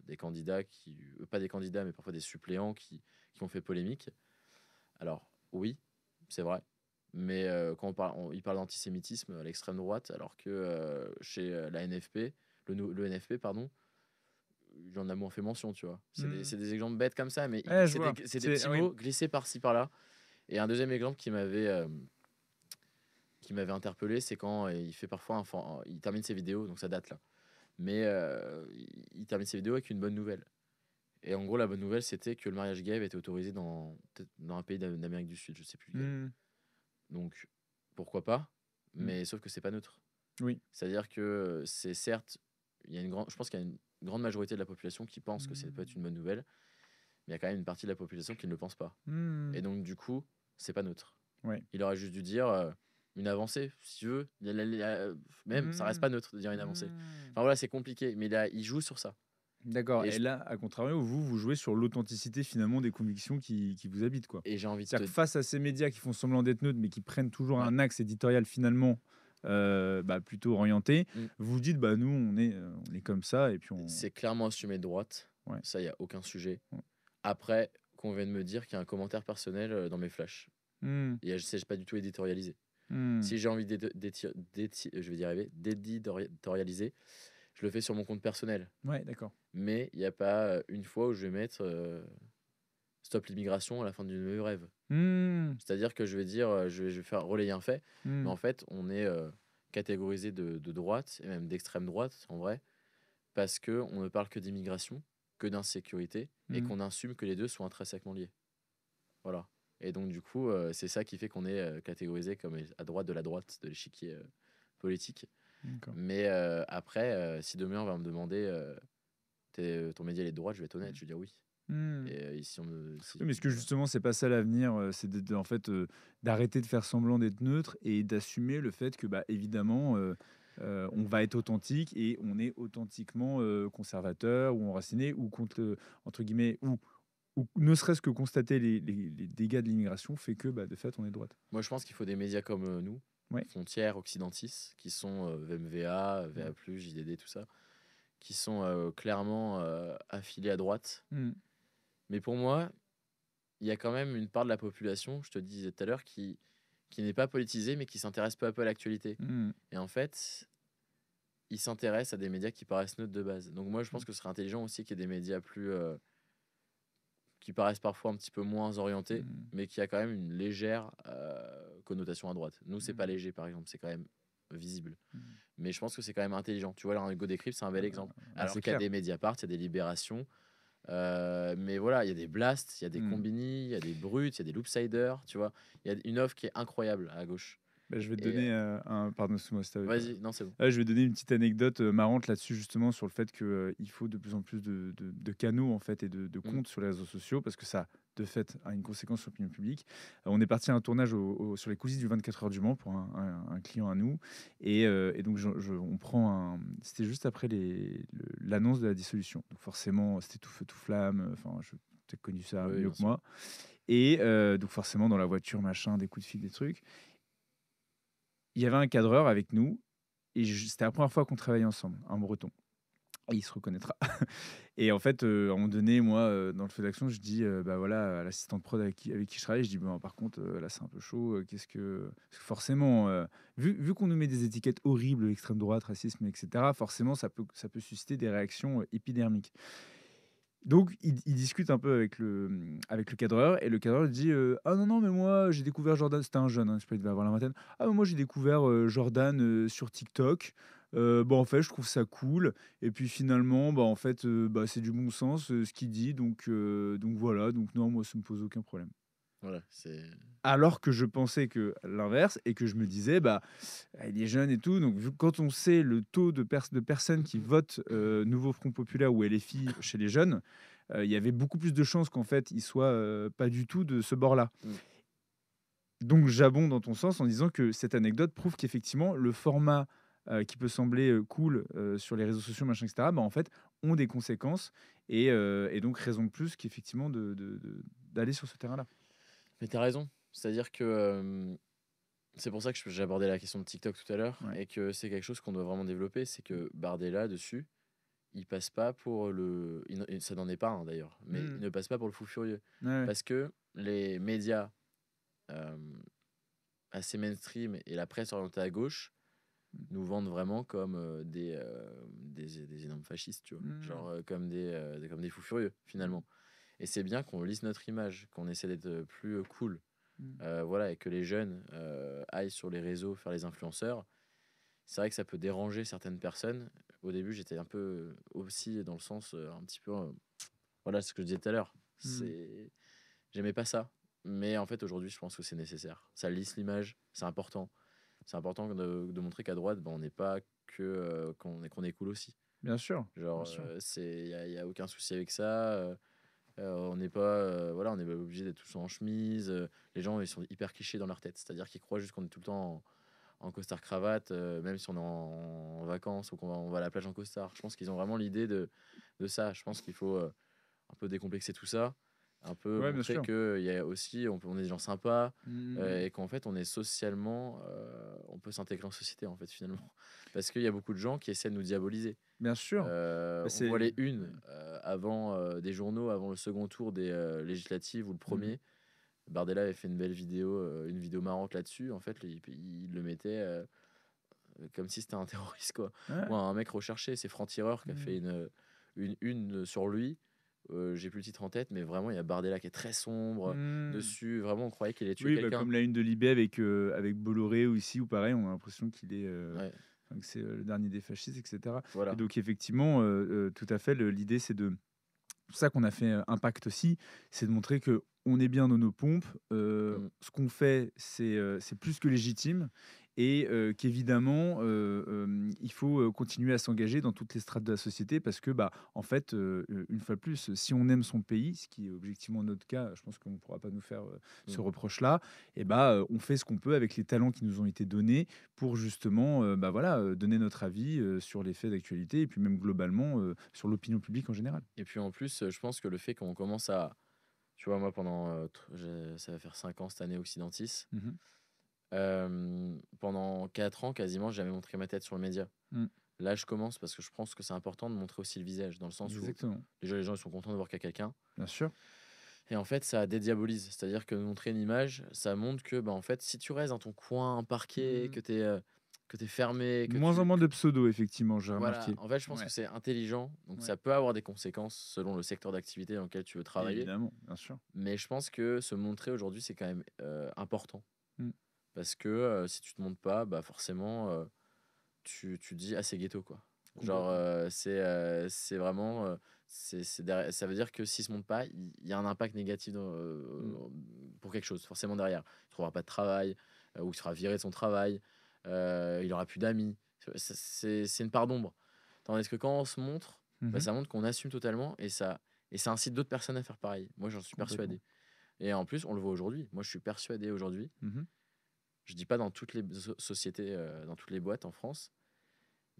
Speaker 1: des candidats pas des candidats, mais parfois des suppléants qui ont fait polémique. Alors, oui, c'est vrai. Mais quand il parle d'antisémitisme à l'extrême droite, alors que chez la NFP, le NFP, pardon, il en a moins fait mention, tu vois.
Speaker 2: Mmh.
Speaker 1: C'est des exemples bêtes comme ça, mais
Speaker 2: Ouais, je vois.
Speaker 1: c'est des
Speaker 2: C'est
Speaker 1: petits
Speaker 2: oui.
Speaker 1: mots glissés par-ci, par-là. Et un deuxième exemple qui m'avait interpellé, c'est quand il fait parfois il termine ses vidéos, donc ça date là. Mais il termine ses vidéos avec une bonne nouvelle. Et en gros, la bonne nouvelle, c'était que le mariage gay avait été autorisé peut-être dans un pays d'Amérique du Sud, je sais plus lequel.
Speaker 2: Mmh.
Speaker 1: Donc, pourquoi pas,
Speaker 2: Mmh.
Speaker 1: mais sauf que c'est pas neutre.
Speaker 2: Oui.
Speaker 1: C'est-à-dire que c'est certes, je pense qu'il y a une grande majorité de la population qui pense que ça peut être
Speaker 2: Mmh.
Speaker 1: une bonne nouvelle, mais il y a quand même une partie de la population qui ne le pense pas.
Speaker 2: Mmh.
Speaker 1: Et donc, du coup, c'est pas neutre.
Speaker 2: Ouais.
Speaker 1: Il aurait juste dû dire une avancée, si tu veux. Même, ça reste
Speaker 2: Mmh.
Speaker 1: pas neutre de dire une avancée.
Speaker 2: Mmh.
Speaker 1: Enfin voilà, c'est compliqué, mais là, il joue sur ça.
Speaker 2: D'accord
Speaker 1: Et
Speaker 2: et
Speaker 1: je-
Speaker 2: là, à contrario, vous jouez sur l'authenticité finalement des convictions qui vous habitent, quoi.
Speaker 1: et j'ai envie de
Speaker 2: C'est-à-dire
Speaker 1: te.
Speaker 2: que face à ces médias qui font semblant d'être neutres, mais qui prennent toujours
Speaker 1: Ouais.
Speaker 2: un axe éditorial finalement, plutôt orienté,
Speaker 1: Mm.
Speaker 2: vous vous dites: «Bah, nous, on est comme ça et puis on»
Speaker 1: C'est clairement assumé de droite.
Speaker 2: ouais,
Speaker 1: Ça, il y a aucun sujet.
Speaker 2: ouais.
Speaker 1: Après, qu'on vienne me dire qu'il y a un commentaire personnel dans mes flashs.
Speaker 2: Mmh.
Speaker 1: Et je sais pas du tout éditorialisé.
Speaker 2: Mmh.
Speaker 1: Si j'ai envie je vais y arriver, d'éditorialiser, je le fais sur mon compte personnel.
Speaker 2: Ouais, d'accord.
Speaker 1: Mais il n'y a pas une fois où je vais mettre stop l'immigration à la fin d'une de mes rêves.
Speaker 2: Mmh.
Speaker 1: C'est-à-dire que je vais dire, je vais faire relayer un fait, mais
Speaker 2: Mmh.
Speaker 1: en fait, on est catégorisé de droite, et même d'extrême droite, en vrai, parce que on ne parle que d'immigration, que d'insécurité, et
Speaker 2: Mmh.
Speaker 1: qu'on assume que les deux sont intrinsèquement liés. Voilà. Et donc, du coup, c'est ça qui fait qu'on est catégorisé comme à droite de la droite de l'échiquier politique.
Speaker 2: D'accord.
Speaker 1: Mais après, si demain on va me demander ton média il est de droite, je vais être honnête, je vais dire oui.
Speaker 2: Mmh.
Speaker 1: Et ici,
Speaker 2: Oui, mais est-ce que
Speaker 1: voilà.
Speaker 2: justement, c'est pas ça l'avenir, c'est en fait, d'arrêter de faire semblant d'être neutre et d'assumer le fait que, bah, évidemment, on va être authentique et on est authentiquement, conservateur ou enraciné ou contre le entre guillemets ou ne serait-ce que constater les dégâts de l'immigration fait que, bah, de fait, on est de droite.
Speaker 1: Moi, je pense qu'il faut des médias comme nous,
Speaker 2: Ouais.
Speaker 1: Frontières, Occidentis, qui sont VMVA,
Speaker 2: Ouais.
Speaker 1: VA+, JDD, tout ça, qui sont clairement affiliés à droite.
Speaker 2: Mmh.
Speaker 1: Mais pour moi, il y a quand même une part de la population, je te disais tout à l'heure, qui n'est pas politisé, mais qui s'intéresse peu à peu à l'actualité.
Speaker 2: Mmh.
Speaker 1: Et en fait, il s'intéresse à des médias qui paraissent neutres de base. Donc moi, je pense
Speaker 2: Mmh.
Speaker 1: que ce serait intelligent aussi qu'il y ait des médias qui paraissent parfois un petit peu moins orientés,
Speaker 2: Mmh.
Speaker 1: mais qui a quand même une légère connotation à droite. Nous, c'est pas
Speaker 2: Mmh.
Speaker 1: léger, par exemple, c'est quand même visible.
Speaker 2: Mmh.
Speaker 1: Mais je pense que c'est quand même intelligent. Tu vois, là, Hugo Décrypte, c'est un bel exemple.
Speaker 2: Bah,
Speaker 1: Alors
Speaker 2: c'est
Speaker 1: qu'il y a
Speaker 2: clair.
Speaker 1: des Mediapart, il y a des Libérations. Mais voilà, il y a des Blasts, il y a des
Speaker 2: Mmh.
Speaker 1: Combini, il y a des Brutes, il y a des Loopsiders, tu vois. Il y a une offre qui est incroyable à gauche.
Speaker 2: Bah, je vais te
Speaker 1: Et
Speaker 2: donner, un pardon, excuse-moi si tu avais pas
Speaker 1: vas-y, non, c'est bon.
Speaker 2: je vais donner une petite anecdote, marrante là-dessus justement sur le fait que, il faut de plus en plus de canaux en fait et de
Speaker 1: Mm.
Speaker 2: comptes sur les réseaux sociaux parce que ça, de fait, a une conséquence sur l'opinion publique. On est parti à un tournage sur les coulisses du 24 heures du Mans pour un client à nous et donc on prend c'était juste après l'annonce de la dissolution. Donc forcément, c'était tout feu tout flamme, enfin je tu as connu ça
Speaker 1: Oui,
Speaker 2: mieux
Speaker 1: bien
Speaker 2: que
Speaker 1: sûr.
Speaker 2: moi et donc forcément dans la voiture machin, des coups de fil, des trucs. Il y avait un cadreur avec nous et c'était la première fois qu'on travaillait ensemble, un breton et il se reconnaîtra et en fait, à un moment donné, moi, dans le feu d'action, je dis, bah, voilà, à l'assistante prod avec qui je travaille, je dis: «Bon, par contre, là, c'est un peu chaud, qu'est-ce que» parce que forcément, vu qu'on nous met des étiquettes horribles, extrême droite, racisme et cetera, forcément, ça peut susciter des réactions, épidermiques. Donc il discute un peu avec le cadreur et le cadreur dit, «Ah non, non, mais moi j'ai découvert Jordan», c'était un jeune, hein, je sais pas, il devait avoir la vingtaine. «Ah mais moi j'ai découvert, Jordan, sur TikTok. Bah, en fait je trouve ça cool et puis finalement, bah, en fait, bah, c'est du bon sens, ce qu'il dit donc voilà, donc non, moi ça me pose aucun problème».
Speaker 1: Voilà, c'est.
Speaker 2: Alors que je pensais que l'inverse et que je me disais: «Bah, il est jeune et tout, donc vu quand on sait le taux de personnes qui votent, Nouveau Front Populaire ou LFI chez les jeunes, il y avait beaucoup plus de chances qu'en fait, ils soient, pas du tout de ce bord-là.
Speaker 1: Mm.
Speaker 2: Donc j'abonde dans ton sens en disant que cette anecdote prouve qu'effectivement le format, qui peut sembler, cool, sur les réseaux sociaux machin et cetera, bah, en fait, ont des conséquences et donc raison de plus qu'effectivement d'aller sur ce terrain-là.
Speaker 1: Mais t'as raison. C'est-à-dire que c'est pour ça que j'ai abordé la question de TikTok tout à l'heure
Speaker 2: Ouais.
Speaker 1: et que c'est quelque chose qu'on doit vraiment développer. C'est que Bardella, dessus, il passe pas pour le. Et ça n'en est pas un d'ailleurs, mais il
Speaker 2: Mmh.
Speaker 1: ne passe pas pour le fou furieux.
Speaker 2: Ouais, ouais.
Speaker 1: Parce que les médias euh, assez mainstream et la presse orientée à gauche nous vendent vraiment comme des énormes fascistes, tu vois.
Speaker 2: Mmh.
Speaker 1: Genre comme des fous furieux,
Speaker 2: Mmh.
Speaker 1: finalement. Et c'est bien qu'on lisse notre image, qu'on essaie d'être plus cool,
Speaker 2: Mmh.
Speaker 1: voilà, et que les jeunes aillent sur les réseaux faire les influenceurs. C'est vrai que ça peut déranger certaines personnes. Au début, j'étais un peu aussi dans le sens un petit peu, voilà, ce que je disais tout à l'heure.
Speaker 2: Mmh.
Speaker 1: J'aimais pas ça. Mais en fait, aujourd'hui, je pense que c'est nécessaire. Ça lisse l'image, c'est important. C'est important de montrer qu'à droite, ben, on n'est pas que qu'on est cool aussi.
Speaker 2: Bien sûr, bien
Speaker 1: Genre,
Speaker 2: sûr.
Speaker 1: y a aucun souci avec ça. On n'est pas, voilà, on n'est pas obligé d'être tous en chemise. Les gens, ils sont hyper clichés dans leur tête. C'est-à-dire qu'ils croient juste qu'on est tout le temps en costard cravate, même si on est en vacances ou on va à la plage en costard. Je pense qu'ils ont vraiment l'idée de ça. Je pense qu'il faut un peu décomplexer tout ça, un peu
Speaker 2: Ouais, bien
Speaker 1: montrer
Speaker 2: sûr.
Speaker 1: qu'il y a aussi, on est des gens sympas
Speaker 2: Mmh mh,
Speaker 1: et qu'en fait, on est socialement, on peut s'intégrer en société, en fait, finalement. Parce qu'il y a beaucoup de gens qui essaient de nous diaboliser.
Speaker 2: Bien sûr. Bah,
Speaker 1: On voit
Speaker 2: c'est
Speaker 1: les unes
Speaker 2: ouais.
Speaker 1: avant des journaux, avant le second tour des législatives ou le
Speaker 2: Mmh.
Speaker 1: premier. Bardella avait fait une belle vidéo, une vidéo marrante là-dessus. En fait, il le mettait comme si c'était un terroriste, quoi.
Speaker 2: Ouais.
Speaker 1: Ou un mec recherché. C'est Franc-Tireur qui a
Speaker 2: Mmh.
Speaker 1: fait une sur lui. J'ai plus le titre en tête, mais vraiment, il y a Bardella qui est très sombre
Speaker 2: Mmh.
Speaker 1: dessus. Vraiment, on croyait qu'il allait tuer
Speaker 2: Oui, bah,
Speaker 1: quelqu'un.
Speaker 2: comme la une de Libé avec Bolloré aussi, où pareil, on a l'impression qu'il est,
Speaker 1: Ouais,
Speaker 2: enfin, que c'est, le dernier des fascistes et cetera et
Speaker 1: voilà.
Speaker 2: donc effectivement, tout à fait, l'idée, c'est de pour ça qu'on a fait, Impact aussi, c'est de montrer que on est bien dans nos pompes,
Speaker 1: Mm.
Speaker 2: ce qu'on fait, c'est plus que légitime et qu'évidemment, il faut, continuer à s'engager dans toutes les strates de la société parce que, bah, en fait, une fois de plus, si on aime son pays, ce qui est objectivement notre cas, je pense qu'on ne pourra pas nous faire, ce
Speaker 1: Mm.
Speaker 2: reproche-là et bah, on fait ce qu'on peut avec les talents qui nous ont été donnés pour justement, bah, voilà, donner notre avis, sur les faits d'actualité et puis même globalement, sur l'opinion publique en général.
Speaker 1: Et puis en plus, je pense que le fait qu'on commence à. Tu vois, moi, pendant. Ça va faire 5 ans cette année, Occidentis.
Speaker 2: Mmh.
Speaker 1: Pendant 4 ans, quasiment, j'ai jamais montré ma tête sur le média.
Speaker 2: Mmh.
Speaker 1: Là, je commence parce que je pense que c'est important de montrer aussi le visage, dans le sens où
Speaker 2: Exactement,
Speaker 1: déjà les gens ils sont contents de voir qu'il y a quelqu'un.
Speaker 2: bien sûr.
Speaker 1: Et en fait, ça dédiabolise. C'est-à-dire que montrer une image, ça montre que, bah, en fait, si tu restes dans ton coin parquet,
Speaker 2: Mmh.
Speaker 1: que tu es fermé, que
Speaker 2: Moins en
Speaker 1: tu
Speaker 2: moins
Speaker 1: que
Speaker 2: de pseudo, effectivement, j'ai
Speaker 1: voilà,
Speaker 2: remarqué.
Speaker 1: en fait, je pense que
Speaker 2: Ouais,
Speaker 1: c'est intelligent, donc
Speaker 2: ouais,
Speaker 1: ça peut avoir des conséquences selon le secteur d'activité dans lequel tu veux travailler.
Speaker 2: évidemment, bien sûr.
Speaker 1: Mais je pense que se montrer aujourd'hui, c'est quand même, important
Speaker 2: Mmh,
Speaker 1: parce que, si tu te montres pas, bah, forcément, tu dis: «Ah, c'est ghetto», quoi. Genre,
Speaker 2: complètement.
Speaker 1: c'est vraiment, c'est derriè ça veut dire que s'il se montre pas, il y a un impact négatif
Speaker 2: Mmh.
Speaker 1: pour quelque chose, forcément derrière. Il trouvera pas de travail, ou il sera viré de son travail, il aura plus d'amis. C'est une part d'ombre. Tandis que quand on se montre, bah,
Speaker 2: Mmh.
Speaker 1: ça montre qu'on assume totalement et ça incite d'autres personnes à faire pareil. Moi, j'en suis
Speaker 2: Complètement.
Speaker 1: persuadé et en plus, on le voit aujourd'hui. Moi, je suis persuadé aujourd'hui,
Speaker 2: Mmh.
Speaker 1: je dis pas dans toutes les sociétés, dans toutes les boîtes en France,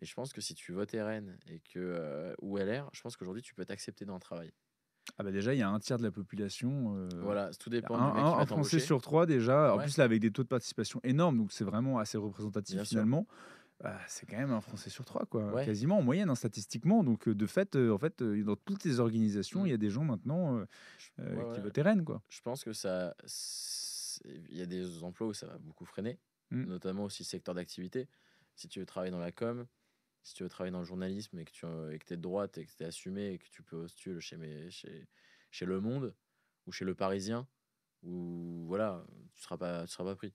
Speaker 1: mais je pense que si tu votes RN et que, ou LR, je pense qu'aujourd'hui tu peux t'accepter dans le travail.
Speaker 2: Ah bah, déjà, il y a un tiers de la population,
Speaker 1: Voilà, tout
Speaker 2: il y a
Speaker 1: dépend du mec qui
Speaker 2: un
Speaker 1: va
Speaker 2: Français
Speaker 1: t'embaucher.
Speaker 2: sur 3 déjà, en
Speaker 1: Ouais,
Speaker 2: plus là avec des taux de participation énormes, donc c'est vraiment assez représentatif
Speaker 1: bien sûr.
Speaker 2: finalement. Bah, c'est quand même un Français sur 3 quoi,
Speaker 1: Ouais,
Speaker 2: quasiment en moyenne, hein, statistiquement, donc de fait, en fait, dans toutes les organisations, il
Speaker 1: mmh,
Speaker 2: y a des gens maintenant,
Speaker 1: ouais,
Speaker 2: qui
Speaker 1: ouais.
Speaker 2: votent RN quoi.
Speaker 1: Je pense que il y a des emplois où ça va beaucoup freiner,
Speaker 2: Mmh.
Speaker 1: notamment aussi secteur d'activité. Si tu veux travailler dans la com, si tu veux travailler dans le journalisme et que tu es de droite et que tu es assumé et que tu postules chez Le Monde ou chez Le Parisien, ou voilà, tu seras pas pris.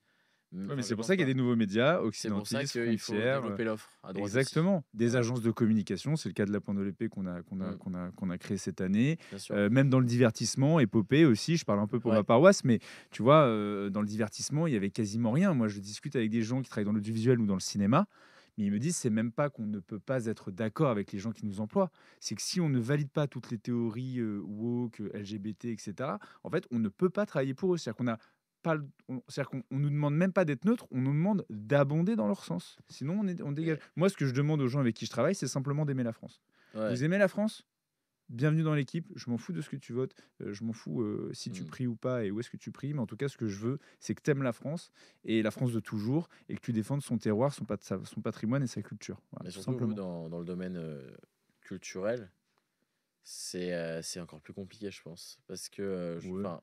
Speaker 2: Ouais, mais
Speaker 1: Enfin, je
Speaker 2: c'est pour
Speaker 1: pense
Speaker 2: ça qu'il y a
Speaker 1: pas.
Speaker 2: des nouveaux médias,
Speaker 1: C'est pour ça
Speaker 2: Occidentis,
Speaker 1: qu'il faut
Speaker 2: Frontières,
Speaker 1: développer l'offre à droite aussi.
Speaker 2: exactement. Des
Speaker 1: Voilà.
Speaker 2: agences de communication, c'est le cas de la Pointe de l'Épée
Speaker 1: Mmh,
Speaker 2: qu'on a créé cette année.
Speaker 1: bien sûr.
Speaker 2: Même dans le divertissement, Épopée aussi, je parle un peu pour ma
Speaker 1: Ouais.
Speaker 2: paroisse, mais tu vois, dans le divertissement, il y avait quasiment rien. Moi, je discute avec des gens qui travaillent dans l'audiovisuel ou dans le cinéma, mais ils me disent, c'est même pas qu'on ne peut pas être d'accord avec les gens qui nous emploient. C'est que si on ne valide pas toutes les théories woke, LGBT, etc., en fait, on ne peut pas travailler pour eux. C'est-à-dire qu'on a pas c'est-à-dire qu'on on nous demande même pas d'être neutre, on nous demande d'abonder dans leur sens. Sinon, on dégage.
Speaker 1: Mais
Speaker 2: Moi, ce que je demande aux gens avec qui je travaille, c'est simplement d'aimer la France.
Speaker 1: ouais.
Speaker 2: Vous aimez la France? Bienvenue dans l'équipe. Je m'en fous de ce que tu votes. Je m'en fous si tu
Speaker 1: Mmh.
Speaker 2: pries ou pas et où est-ce que tu pries. Mais en tout cas, ce que je veux, c'est que tu aimes la France et la France de toujours et que tu défendes son terroir, son patrimoine et sa culture. Voilà,
Speaker 1: Mais
Speaker 2: tout
Speaker 1: surtout vous
Speaker 2: simplement.
Speaker 1: dans le domaine, culturel, c'est encore plus compliqué je pense. Parce que, je
Speaker 2: Ouais.
Speaker 1: enfin,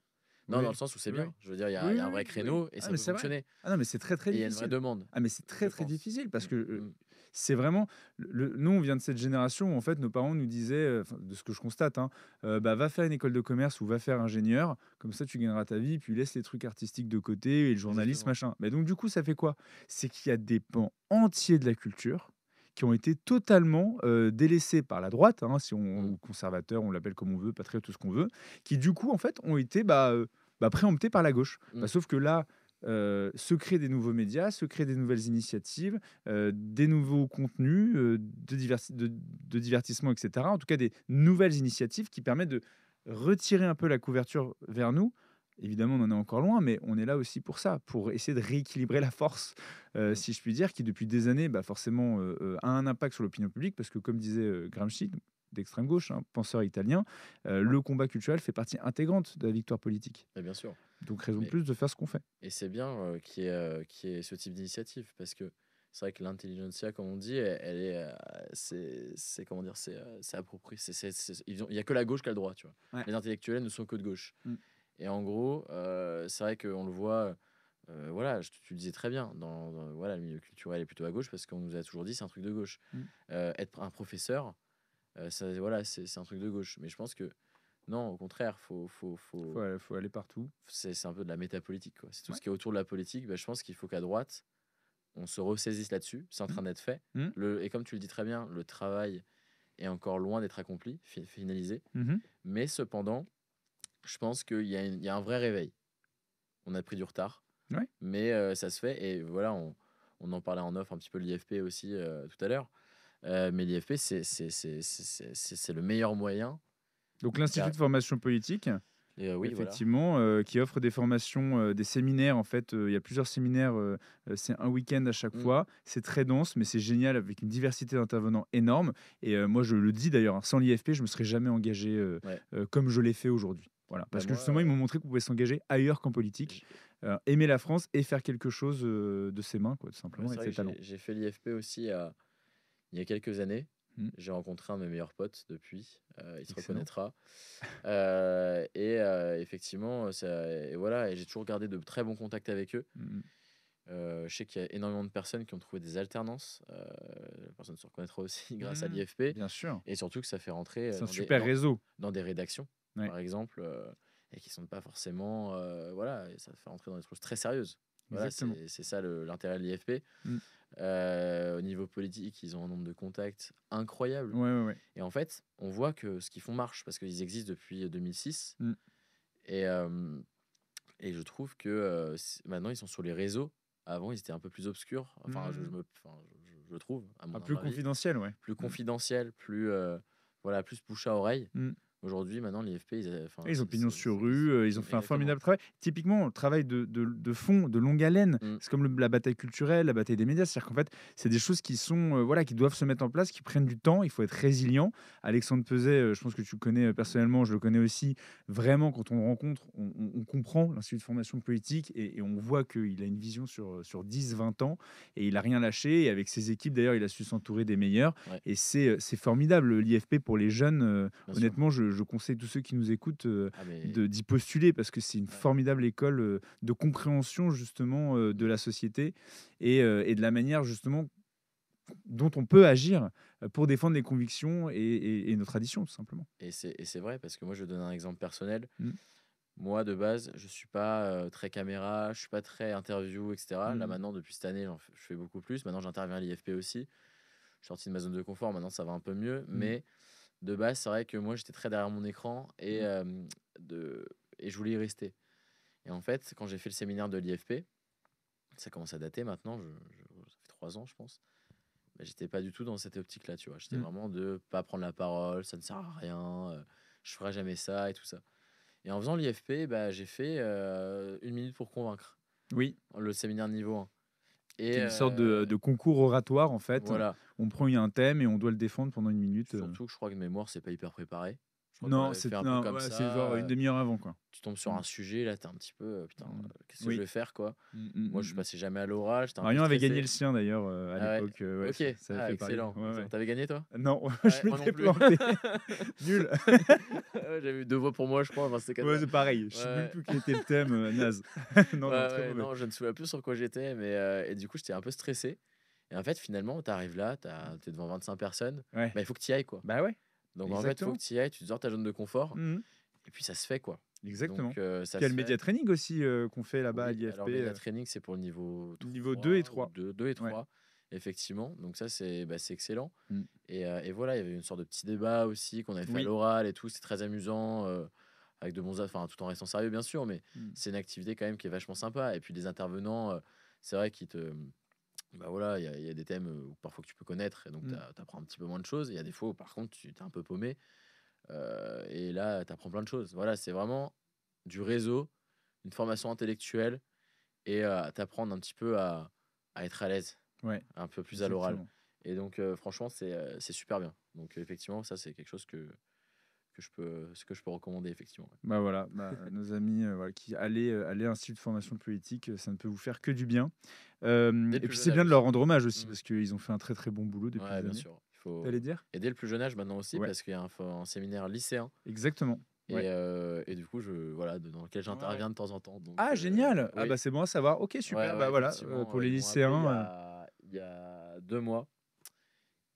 Speaker 1: non, dans
Speaker 2: Oui.
Speaker 1: le sens où c'est
Speaker 2: Oui.
Speaker 1: bien. Je veux dire,
Speaker 2: Oui,
Speaker 1: il y a
Speaker 2: oui,
Speaker 1: un vrai
Speaker 2: oui, oui.
Speaker 1: créneau et
Speaker 2: Ah,
Speaker 1: ça
Speaker 2: mais
Speaker 1: peut
Speaker 2: c'est vrai.
Speaker 1: fonctionner
Speaker 2: Ah non, mais c'est très, très
Speaker 1: et il y a une vraie
Speaker 2: difficile.
Speaker 1: demande,
Speaker 2: Ah, mais c'est
Speaker 1: je
Speaker 2: très, très
Speaker 1: pense.
Speaker 2: difficile parce que
Speaker 1: Mmh.
Speaker 2: c'est vraiment. Nous, on vient de cette génération où, en fait, nos parents nous disaient, enfin, de ce que je constate, hein, bah, va faire une école de commerce ou va faire ingénieur, comme ça tu gagneras ta vie, puis laisse les trucs artistiques de côté et le journalisme,
Speaker 1: Exactement.
Speaker 2: machin. Mais donc, du coup, ça fait quoi? C'est qu'il y a des pans entiers de la culture qui ont été totalement délaissés par la droite, hein, si on,
Speaker 1: Mmh.
Speaker 2: ou conservateur, on l'appelle comme on veut, patriote, tout ce qu'on veut, qui du coup, en fait, ont été préemptés par la gauche. Bah,
Speaker 1: Mmh.
Speaker 2: sauf que là, se créent des nouveaux médias, se créent des nouvelles initiatives, des nouveaux contenus de divertissement, etc. En tout cas, des nouvelles initiatives qui permettent de retirer un peu la couverture vers nous. Évidemment, on en est encore loin, mais on est là aussi pour ça, pour essayer de rééquilibrer la force,
Speaker 1: Mmh.
Speaker 2: si je puis dire, qui depuis des années, forcément, a un impact sur l'opinion publique, parce que comme disait Gramsci, d'extrême gauche, hein, penseur italien, le combat culturel fait partie intégrante de la victoire politique.
Speaker 1: Mais bien sûr.
Speaker 2: Donc raison de
Speaker 1: Mais
Speaker 2: plus de faire ce qu'on fait.
Speaker 1: et c'est bien, qu'il y ait ce type d'initiative parce que c'est vrai que l'intelligentsia, comme on dit, elle est, c'est comment dire? C'est approprié, il y a que la gauche qui a le droit, tu vois?
Speaker 2: Ouais.
Speaker 1: Les intellectuels ne sont que de gauche
Speaker 2: Mmh.
Speaker 1: et en gros, c'est vrai qu'on le voit, voilà, tu le disais très bien, voilà, le milieu culturel est plutôt à gauche parce qu'on nous a toujours dit: «C'est un truc de gauche».
Speaker 2: Mmh.
Speaker 1: Être un professeur, ça voilà, c'est un truc de gauche. Mais je pense que non, au contraire,
Speaker 2: Faut aller partout.
Speaker 1: c'est un peu de la métapolitique, quoi. C'est tout
Speaker 2: Ouais.
Speaker 1: ce qui est autour de la politique. Bah, je pense qu'il faut qu'à droite, on se ressaisisse là-dessus. C'est en
Speaker 2: Mmh.
Speaker 1: train d'être fait.
Speaker 2: Mmh.
Speaker 1: Et comme tu le dis très bien, le travail est encore loin d'être accompli, finalisé.
Speaker 2: Mmh.
Speaker 1: Mais cependant, je pense qu'il y a un vrai réveil. On a pris du retard,
Speaker 2: Ouais.
Speaker 1: mais ça se fait. Et voilà, on en parlait en off un petit peu de l'IFP aussi tout à l'heure. Mais l'IFP, c'est le meilleur moyen.
Speaker 2: Donc l'Institut
Speaker 1: d'a-
Speaker 2: de formation politique,
Speaker 1: Et oui, voilà.
Speaker 2: effectivement, qui offre des formations, des séminaires. En fait, il y a plusieurs séminaires, c'est un week-end à chaque
Speaker 1: Mm,
Speaker 2: fois. C'est très dense, mais c'est génial avec une diversité d'intervenants énorme et moi je le dis d'ailleurs, hein, sans l'IFP, je me serais jamais engagé,
Speaker 1: ouais.
Speaker 2: comme je l'ai fait aujourd'hui. Voilà,
Speaker 1: Bah
Speaker 2: parce que
Speaker 1: moi,
Speaker 2: justement, ils m'ont montré qu'on pouvait s'engager ailleurs qu'en politique,
Speaker 1: j-
Speaker 2: aimer la France et faire quelque chose, de ses mains quoi, tout
Speaker 1: ouais,
Speaker 2: simplement,
Speaker 1: c'est
Speaker 2: avec
Speaker 1: vrai
Speaker 2: ses
Speaker 1: que
Speaker 2: talents.
Speaker 1: j'ai fait l'IFP aussi il y a quelques années.
Speaker 2: Mmh.
Speaker 1: J'ai rencontré un de mes meilleurs potes depuis, il se
Speaker 2: Excellent.
Speaker 1: reconnaîtra. Effectivement, et voilà, et j'ai toujours gardé de très bons contacts avec eux.
Speaker 2: Mmh mh.
Speaker 1: Je sais qu'il y a énormément de personnes qui ont trouvé des alternances, la personne se reconnaîtra aussi grâce à
Speaker 2: Mmh.
Speaker 1: l'IFP,
Speaker 2: Bien sûr.
Speaker 1: et surtout que ça fait rentrer,
Speaker 2: C'est un
Speaker 1: dans des
Speaker 2: super réseau.
Speaker 1: rédactions,
Speaker 2: Ouais,
Speaker 1: par exemple, et qui sont pas forcément, voilà, et ça fait rentrer dans des choses très sérieuses. Voilà,
Speaker 2: exactement.
Speaker 1: c'est ça l'intérêt de l'IFP.
Speaker 2: Mmh.
Speaker 1: Au niveau politique, ils ont un nombre de contacts incroyable,
Speaker 2: Ouais, ouais, ouais.
Speaker 1: et en fait, on voit que ce qu'ils font marche parce qu'ils existent depuis 2006,
Speaker 2: Mmh.
Speaker 1: et hem et je trouve que, maintenant ils sont sur les réseaux. Avant, ils étaient un peu plus obscurs. Enfin,
Speaker 2: Mmh.
Speaker 1: je trouve, à
Speaker 2: Ah,
Speaker 1: mon
Speaker 2: plus
Speaker 1: humble avis,
Speaker 2: confidentiel, ouais.
Speaker 1: plus
Speaker 2: Mmh.
Speaker 1: confidentiels, plus, voilà, plus bouche à oreille.
Speaker 2: Mmh.
Speaker 1: Aujourd'hui, maintenant, l'IFP,
Speaker 2: Et ils ont pignon sur
Speaker 1: c'est
Speaker 2: rue, ils ont fait un
Speaker 1: exactement.
Speaker 2: formidable travail. Typiquement, le travail de fond, de longue haleine,
Speaker 1: Mmh,
Speaker 2: c'est comme la bataille culturelle, la bataille des médias. C'est-à-dire qu'en fait, c'est des choses qui sont, voilà, qui doivent se mettre en place, qui prennent du temps. Il faut être résilient. Alexandre Peset, je pense que tu le connais personnellement, je le connais aussi. Vraiment, quand on le rencontre, on comprend l'Institut de formation politique et on voit qu'il a une vision sur 10, 20 ans et il a rien lâché. Et avec ses équipes, d'ailleurs, il a su s'entourer des meilleurs.
Speaker 1: ouais,
Speaker 2: Et c'est formidable, l'IFP pour les jeunes.
Speaker 1: bien sûr.
Speaker 2: Honnêtement, je conseille tous ceux qui nous écoutent
Speaker 1: Ah mais
Speaker 2: d'y postuler parce que c'est une
Speaker 1: ouais,
Speaker 2: formidable école de compréhension justement de
Speaker 1: mmh,
Speaker 2: la société et de la manière justement dont on peut agir pour défendre les convictions et nos traditions, tout simplement.
Speaker 1: et c'est vrai parce que moi, je vais donner un exemple personnel.
Speaker 2: Mm,
Speaker 1: Moi, de base, je suis pas, très caméra, je suis pas très interview et cetera. Là,
Speaker 2: mm,
Speaker 1: maintenant, depuis cette année, je fais beaucoup plus. Maintenant, j'interviens à l'IFP aussi. Je suis sorti de ma zone de confort, maintenant ça va un peu mieux.
Speaker 2: mm,
Speaker 1: Mais de base, c'est vrai que moi, j'étais très derrière mon écran,
Speaker 2: mm.
Speaker 1: de et je voulais y rester. Et en fait, quand j'ai fait le séminaire de l'IFP, ça commence à dater maintenant, ça fait 3 ans, je pense. Bah, j'étais pas du tout dans cette optique-là, tu vois? J'étais
Speaker 2: Mm.
Speaker 1: vraiment de pas prendre la parole, ça ne sert à rien, je ferai jamais ça et tout ça. Et en faisant l'IFP, bah, j'ai fait, 1 minute pour convaincre,
Speaker 2: Oui,
Speaker 1: le séminaire niveau 1,
Speaker 2: qui
Speaker 1: et
Speaker 2: est une sorte de concours oratoire en fait.
Speaker 1: voilà.
Speaker 2: On prend un thème et on doit le défendre pendant 1 minute.
Speaker 1: Surtout que je crois que de mémoire, c'est pas hyper préparé. Je crois qu'on
Speaker 2: Non,
Speaker 1: l'avait fait un peu
Speaker 2: non,
Speaker 1: comme
Speaker 2: ouais, c'est
Speaker 1: ça,
Speaker 2: genre une demi-heure avant quoi.
Speaker 1: tu tombes sur
Speaker 2: Mm,
Speaker 1: un sujet, là, tu es un petit peu, «Putain,
Speaker 2: mm.
Speaker 1: qu'est-ce que je
Speaker 2: Oui.
Speaker 1: vais faire, quoi?»
Speaker 2: Mm, mm,
Speaker 1: Moi,
Speaker 2: mm,
Speaker 1: je
Speaker 2: mm.
Speaker 1: passais jamais à l'oral, j'étais un peu
Speaker 2: Marion avait gagné
Speaker 1: stressé.
Speaker 2: le sien d'ailleurs à
Speaker 1: Ah ouais?
Speaker 2: l'époque. Ouais,
Speaker 1: OK.
Speaker 2: ça avait
Speaker 1: Ah
Speaker 2: fait pareil.
Speaker 1: excellent,
Speaker 2: Ouais,
Speaker 1: excellent.
Speaker 2: ouais.
Speaker 1: Tu gagné toi?
Speaker 2: Non,
Speaker 1: Ouais,
Speaker 2: je
Speaker 1: moi non
Speaker 2: m'étais
Speaker 1: plus.
Speaker 2: planté. Nul.
Speaker 1: Ouais, j'avais eu 2 voix pour moi, je crois, enfin, c'était comme
Speaker 2: Ouais,
Speaker 1: ça.
Speaker 2: c'est pareil. Je sais même
Speaker 1: Ouais.
Speaker 2: plus quel était le thème, naze.
Speaker 1: Ouais,
Speaker 2: Non, non, très
Speaker 1: ouais,
Speaker 2: mauvais.
Speaker 1: non, je ne me souviens plus sur quoi j'étais, mais et du coup, j'étais un peu stressé, et en fait, finalement, tu arrives là, tu es devant 25 personnes,
Speaker 2: Ouais.
Speaker 1: bah, il faut que tu y ailles, quoi.
Speaker 2: Bah ouais,
Speaker 1: Donc en fait, il faut que
Speaker 2: exactement.
Speaker 1: tu y ailles, tu te sors de ta zone de confort,
Speaker 2: Mmh.
Speaker 1: et puis ça se fait, quoi.
Speaker 2: Exactement.
Speaker 1: Donc
Speaker 2: Puis
Speaker 1: ça
Speaker 2: il y a
Speaker 1: se
Speaker 2: le
Speaker 1: fait.
Speaker 2: média training aussi, qu'on fait là-bas à
Speaker 1: Oui, alors
Speaker 2: l'IFP,
Speaker 1: média training, c'est pour le niveau
Speaker 2: niveau 2 et
Speaker 1: 3 ou
Speaker 2: 3.
Speaker 1: 2 et
Speaker 2: Ouais.
Speaker 1: 3, effectivement. Donc ça, c'est excellent.
Speaker 2: Mmh.
Speaker 1: Et voilà, il y avait une sorte de petit débat aussi qu'on avait fait à
Speaker 2: Oui.
Speaker 1: l'oral et tout. C'est très amusant, avec de bons, enfin, tout en restant sérieux, bien sûr, mais
Speaker 2: Mmh.
Speaker 1: c'est une activité quand même qui est vachement sympa. Et puis des intervenants, c'est vrai qui te, bah voilà, il y a des thèmes où parfois que tu peux connaître, et donc tu
Speaker 2: Mmh.
Speaker 1: apprends un petit peu moins de choses. Il y a des fois où par contre tu es un peu paumé, et là tu apprends plein de choses. Voilà, c'est vraiment du réseau, une formation intellectuelle, et t'apprendre un petit peu à être à l'aise,
Speaker 2: Ouais,
Speaker 1: un peu plus à l'oral.
Speaker 2: exactement.
Speaker 1: Et donc franchement, c'est super bien. Donc effectivement, ça, c'est quelque chose que je peux recommander, effectivement, ouais.
Speaker 2: Bah voilà, bah, nos amis, voilà, qui allaient à l'Institut de formation politique, ça ne peut vous faire que du bien.
Speaker 1: Dès le
Speaker 2: Et
Speaker 1: plus
Speaker 2: puis
Speaker 1: jeune
Speaker 2: c'est
Speaker 1: âge
Speaker 2: bien de leur
Speaker 1: aussi.
Speaker 2: rendre hommage aussi
Speaker 1: Mmh.
Speaker 2: parce qu'ils ont fait un très, très bon boulot depuis
Speaker 1: Ouais,
Speaker 2: des
Speaker 1: bien
Speaker 2: années.
Speaker 1: sûr.
Speaker 2: Tu allais dire?
Speaker 1: Et dès le plus jeune âge maintenant aussi,
Speaker 2: Ouais,
Speaker 1: parce qu'il y a un séminaire lycéen,
Speaker 2: exactement. Ouais.
Speaker 1: et du coup, voilà, dans lequel
Speaker 2: Ouais, ouais.
Speaker 1: j'interviens de temps en temps. Donc
Speaker 2: Ah génial! Ah
Speaker 1: oui,
Speaker 2: bah, c'est bon à savoir. OK,
Speaker 1: ouais,
Speaker 2: super, bah,
Speaker 1: ouais,
Speaker 2: voilà,
Speaker 1: effectivement,
Speaker 2: pour les
Speaker 1: ils m'ont appelé il y
Speaker 2: lycéens,
Speaker 1: a il y a 2 mois.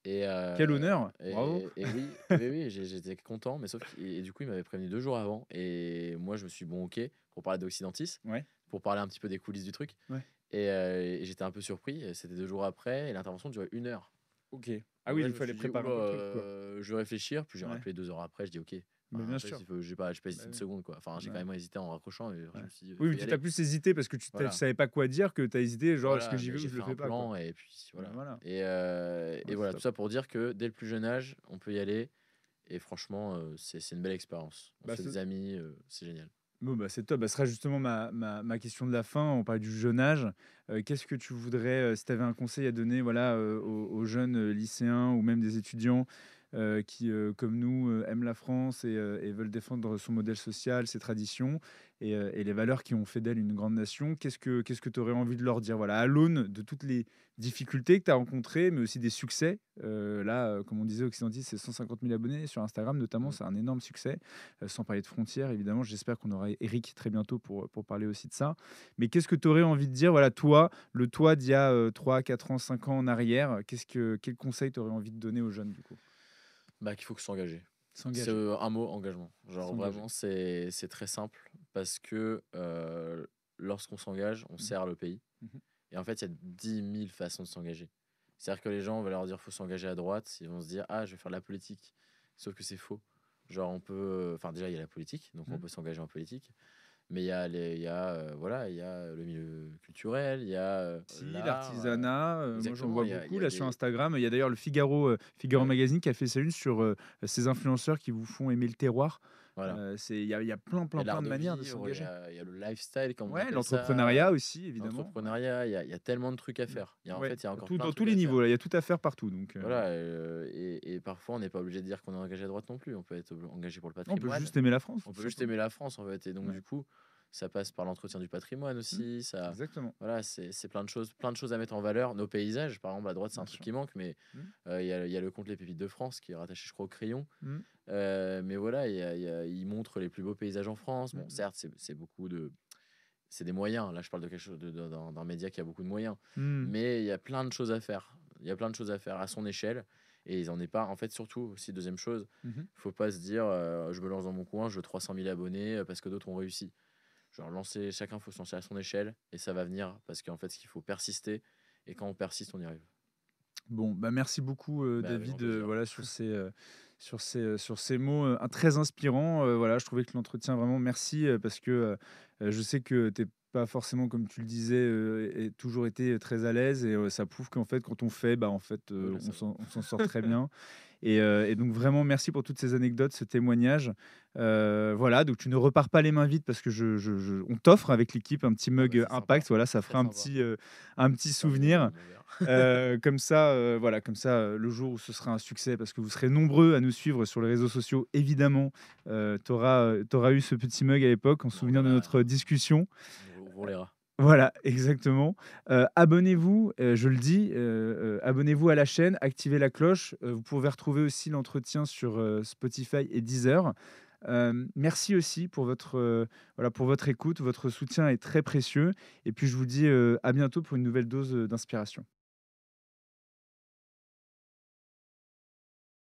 Speaker 1: Et,
Speaker 2: quel honneur! Bravo.
Speaker 1: oui, oui, oui, j'étais content, mais sauf et du coup, il m'avait prévenu 2 jours avant, et moi, je me suis dit: «Bon, OK», pour parler d'Occidentis,
Speaker 2: Ouais,
Speaker 1: pour parler un petit peu des coulisses du truc,
Speaker 2: ouais.
Speaker 1: et j'étais un peu surpris, et c'était 2 jours après, et l'intervention durait 1 heure.
Speaker 2: OK. Ah
Speaker 1: Donc
Speaker 2: oui,
Speaker 1: là,
Speaker 2: il
Speaker 1: je me
Speaker 2: fallait
Speaker 1: suis dit: «Ouh
Speaker 2: préparer
Speaker 1: là,
Speaker 2: un peu le truc, quoi.
Speaker 1: je vais réfléchir», puis j'ai
Speaker 2: Ouais,
Speaker 1: rappelé 2 heures après, je dis: «OK».
Speaker 2: bah,
Speaker 1: Enfin,
Speaker 2: bien
Speaker 1: après,
Speaker 2: sûr.
Speaker 1: j'ai pas
Speaker 2: Bah,
Speaker 1: hésité une
Speaker 2: oui.
Speaker 1: seconde, quoi. Enfin, j'ai
Speaker 2: Ouais,
Speaker 1: quand même hésité en raccrochant, et
Speaker 2: ouais.
Speaker 1: je me suis dit:
Speaker 2: Oui,
Speaker 1: faut
Speaker 2: mais
Speaker 1: y
Speaker 2: tu as
Speaker 1: aller».
Speaker 2: plus hésité parce que tu
Speaker 1: Voilà.
Speaker 2: savais pas quoi dire que tu as hésité, genre: «Est-ce que
Speaker 1: Voilà,
Speaker 2: j'y
Speaker 1: mais
Speaker 2: vais ou
Speaker 1: j'ai
Speaker 2: je le
Speaker 1: fait un
Speaker 2: fais pas?» quoi.
Speaker 1: plan, et puis
Speaker 2: Bah,
Speaker 1: voilà.
Speaker 2: voilà.
Speaker 1: Et
Speaker 2: Ouais, c'est
Speaker 1: voilà, tout
Speaker 2: top.
Speaker 1: ça pour dire que dès le plus jeune âge, on peut y aller, et franchement, c'est une belle expérience. On se
Speaker 2: Bah,
Speaker 1: fait
Speaker 2: ce
Speaker 1: des amis, c'est génial.
Speaker 2: bon, bah, c'est top. Bah, ce sera justement ma question de la fin. On parlait du jeune âge. Qu'est-ce que tu voudrais, si tu avais un conseil à donner, voilà, aux jeunes, lycéens ou même des étudiants, qui, comme nous, aiment la France et veulent défendre son modèle social, ses traditions et les valeurs qui ont fait d'elle une grande nation. Qu'est-ce que tu aurais envie de leur dire? Voilà, à l'aune de toutes les difficultés que tu as rencontrées, mais aussi des succès. Là, comme on disait, Occidentis, c'est 150 000 abonnés sur Instagram notamment,
Speaker 1: Mmh.
Speaker 2: c'est un énorme succès, sans parler de frontières évidemment. J'espère qu'on aura Eric très bientôt pour parler aussi de ça. Mais qu'est-ce que tu aurais envie de dire, voilà, toi, le toi d'il y a 3, 4 ans, 5 ans en arrière, quel conseil tu aurais envie de donner aux jeunes du coup?
Speaker 1: Bah, qu'il faut que s'engager. C'est,
Speaker 2: S'engager,
Speaker 1: un mot, engagement. Genre
Speaker 2: s'engager.
Speaker 1: vraiment, c'est très simple parce que, lorsqu'on s'engage, on
Speaker 2: Mmh.
Speaker 1: sert le pays
Speaker 2: Mmh.
Speaker 1: et en fait, il y a 10 000 façons de s'engager. C'est-à-dire que les gens, on va leur dire: «Faut s'engager à droite», ils vont se dire: «Ah, je vais faire de la politique». Sauf que c'est faux. Genre on peut, enfin déjà, il y a la politique, donc on
Speaker 2: Mmh.
Speaker 1: peut s'engager en politique, mais voilà, il y a le milieu culturel, il y a,
Speaker 2: Si,
Speaker 1: l'art,
Speaker 2: l'artisanat, moi j'en
Speaker 1: exactement,
Speaker 2: vois
Speaker 1: il y
Speaker 2: beaucoup
Speaker 1: a
Speaker 2: là sur
Speaker 1: des
Speaker 2: Instagram. Il y a d'ailleurs le Figaro
Speaker 1: ouais,
Speaker 2: Magazine qui a fait sa une sur, ces influenceurs qui vous font aimer le terroir.
Speaker 1: voilà.
Speaker 2: Il y a plein,
Speaker 1: Il y a
Speaker 2: plein, plein
Speaker 1: l'art
Speaker 2: de
Speaker 1: de
Speaker 2: manières de
Speaker 1: vivre,
Speaker 2: s'engager.
Speaker 1: il y a le lifestyle comme on
Speaker 2: Ouais,
Speaker 1: appelle ça,
Speaker 2: l'entrepreneuriat aussi évidemment, ouais.
Speaker 1: l'entrepreneuriat, il y a tellement de trucs à
Speaker 2: Mmh.
Speaker 1: faire. En
Speaker 2: Ouais,
Speaker 1: fait, il y a encore
Speaker 2: tout
Speaker 1: plein de
Speaker 2: dans tous
Speaker 1: trucs
Speaker 2: les
Speaker 1: à faire.
Speaker 2: niveaux là, il y a tout à faire partout donc
Speaker 1: Voilà, et parfois on n'est pas obligé de dire qu'on est engagé à droite non plus. On peut être engagé pour le
Speaker 2: on peut
Speaker 1: patrimoine,
Speaker 2: juste aimer la France
Speaker 1: on
Speaker 2: tout
Speaker 1: peut juste
Speaker 2: simplement.
Speaker 1: aimer la France en fait, et donc
Speaker 2: Ouais.
Speaker 1: du coup, ça passe par l'entretien du patrimoine
Speaker 2: Mmh.
Speaker 1: aussi, ça
Speaker 2: Exactement,
Speaker 1: voilà, c'est plein de choses à mettre en valeur. Nos paysages, par exemple, à droite, c'est un
Speaker 2: bien
Speaker 1: truc
Speaker 2: sûr.
Speaker 1: qui manque, mais
Speaker 2: Mmh.
Speaker 1: il y a le compte Les Pépites de France qui est rattaché, je crois, au Crayon.
Speaker 2: Mmh.
Speaker 1: Mais voilà, il montre les plus beaux paysages en France.
Speaker 2: Mmh
Speaker 1: Bon,
Speaker 2: mh.
Speaker 1: certes, c'est des moyens. Là, je parle de quelque chose d'un média qui a beaucoup de moyens.
Speaker 2: Mmh.
Speaker 1: Mais il y a plein de choses à faire. Il y a plein de choses à faire à son échelle. Et ils en est pas. En fait, surtout, aussi, deuxième chose,
Speaker 2: Mmh.
Speaker 1: faut pas se dire je me lance dans mon coin, je veux 300 000 abonnés parce que d'autres ont réussi. Genre, chacun, faut se lancer à son échelle et ça va venir parce qu'en fait, ce qu'il faut persister. Et quand on persiste, on y arrive.
Speaker 2: Bon, bah, merci beaucoup,
Speaker 1: Bah, avec grand
Speaker 2: David,
Speaker 1: plaisir.
Speaker 2: voilà, sur ces mots, très inspirants, voilà, je trouvais que l'entretien vraiment merci, parce que, je sais que tu es pas forcément, comme tu le disais, et toujours été très à l'aise et ça prouve qu'en fait, quand on fait, bah, en fait,
Speaker 1: Voilà,
Speaker 2: on
Speaker 1: ça va.
Speaker 2: s'en sort très bien et donc vraiment merci pour toutes ces anecdotes, ce témoignage. Voilà, donc tu ne repars pas les mains vides parce que je on t'offre avec l'équipe un petit
Speaker 1: Ah bah,
Speaker 2: mug,
Speaker 1: c'est sympa.
Speaker 2: Impact, voilà,
Speaker 1: C'est
Speaker 2: ça
Speaker 1: très
Speaker 2: fera
Speaker 1: sympa.
Speaker 2: un petit
Speaker 1: Je terminer
Speaker 2: souvenir.
Speaker 1: mon verre.
Speaker 2: Comme ça, voilà, comme ça, le jour où ce sera un succès, parce que vous serez nombreux à nous suivre sur les réseaux sociaux, évidemment, tu auras eu ce petit mug à l'époque en
Speaker 1: On
Speaker 2: souvenir de
Speaker 1: verra,
Speaker 2: notre discussion.
Speaker 1: on verra.
Speaker 2: Voilà, exactement. Abonnez-vous, je le dis, abonnez-vous à la chaîne, activez la cloche. Vous pouvez retrouver aussi l'entretien sur, Spotify et Deezer. Merci aussi pour voilà, pour votre écoute. Votre soutien est très précieux et puis je vous dis, à bientôt pour une nouvelle dose, d'inspiration.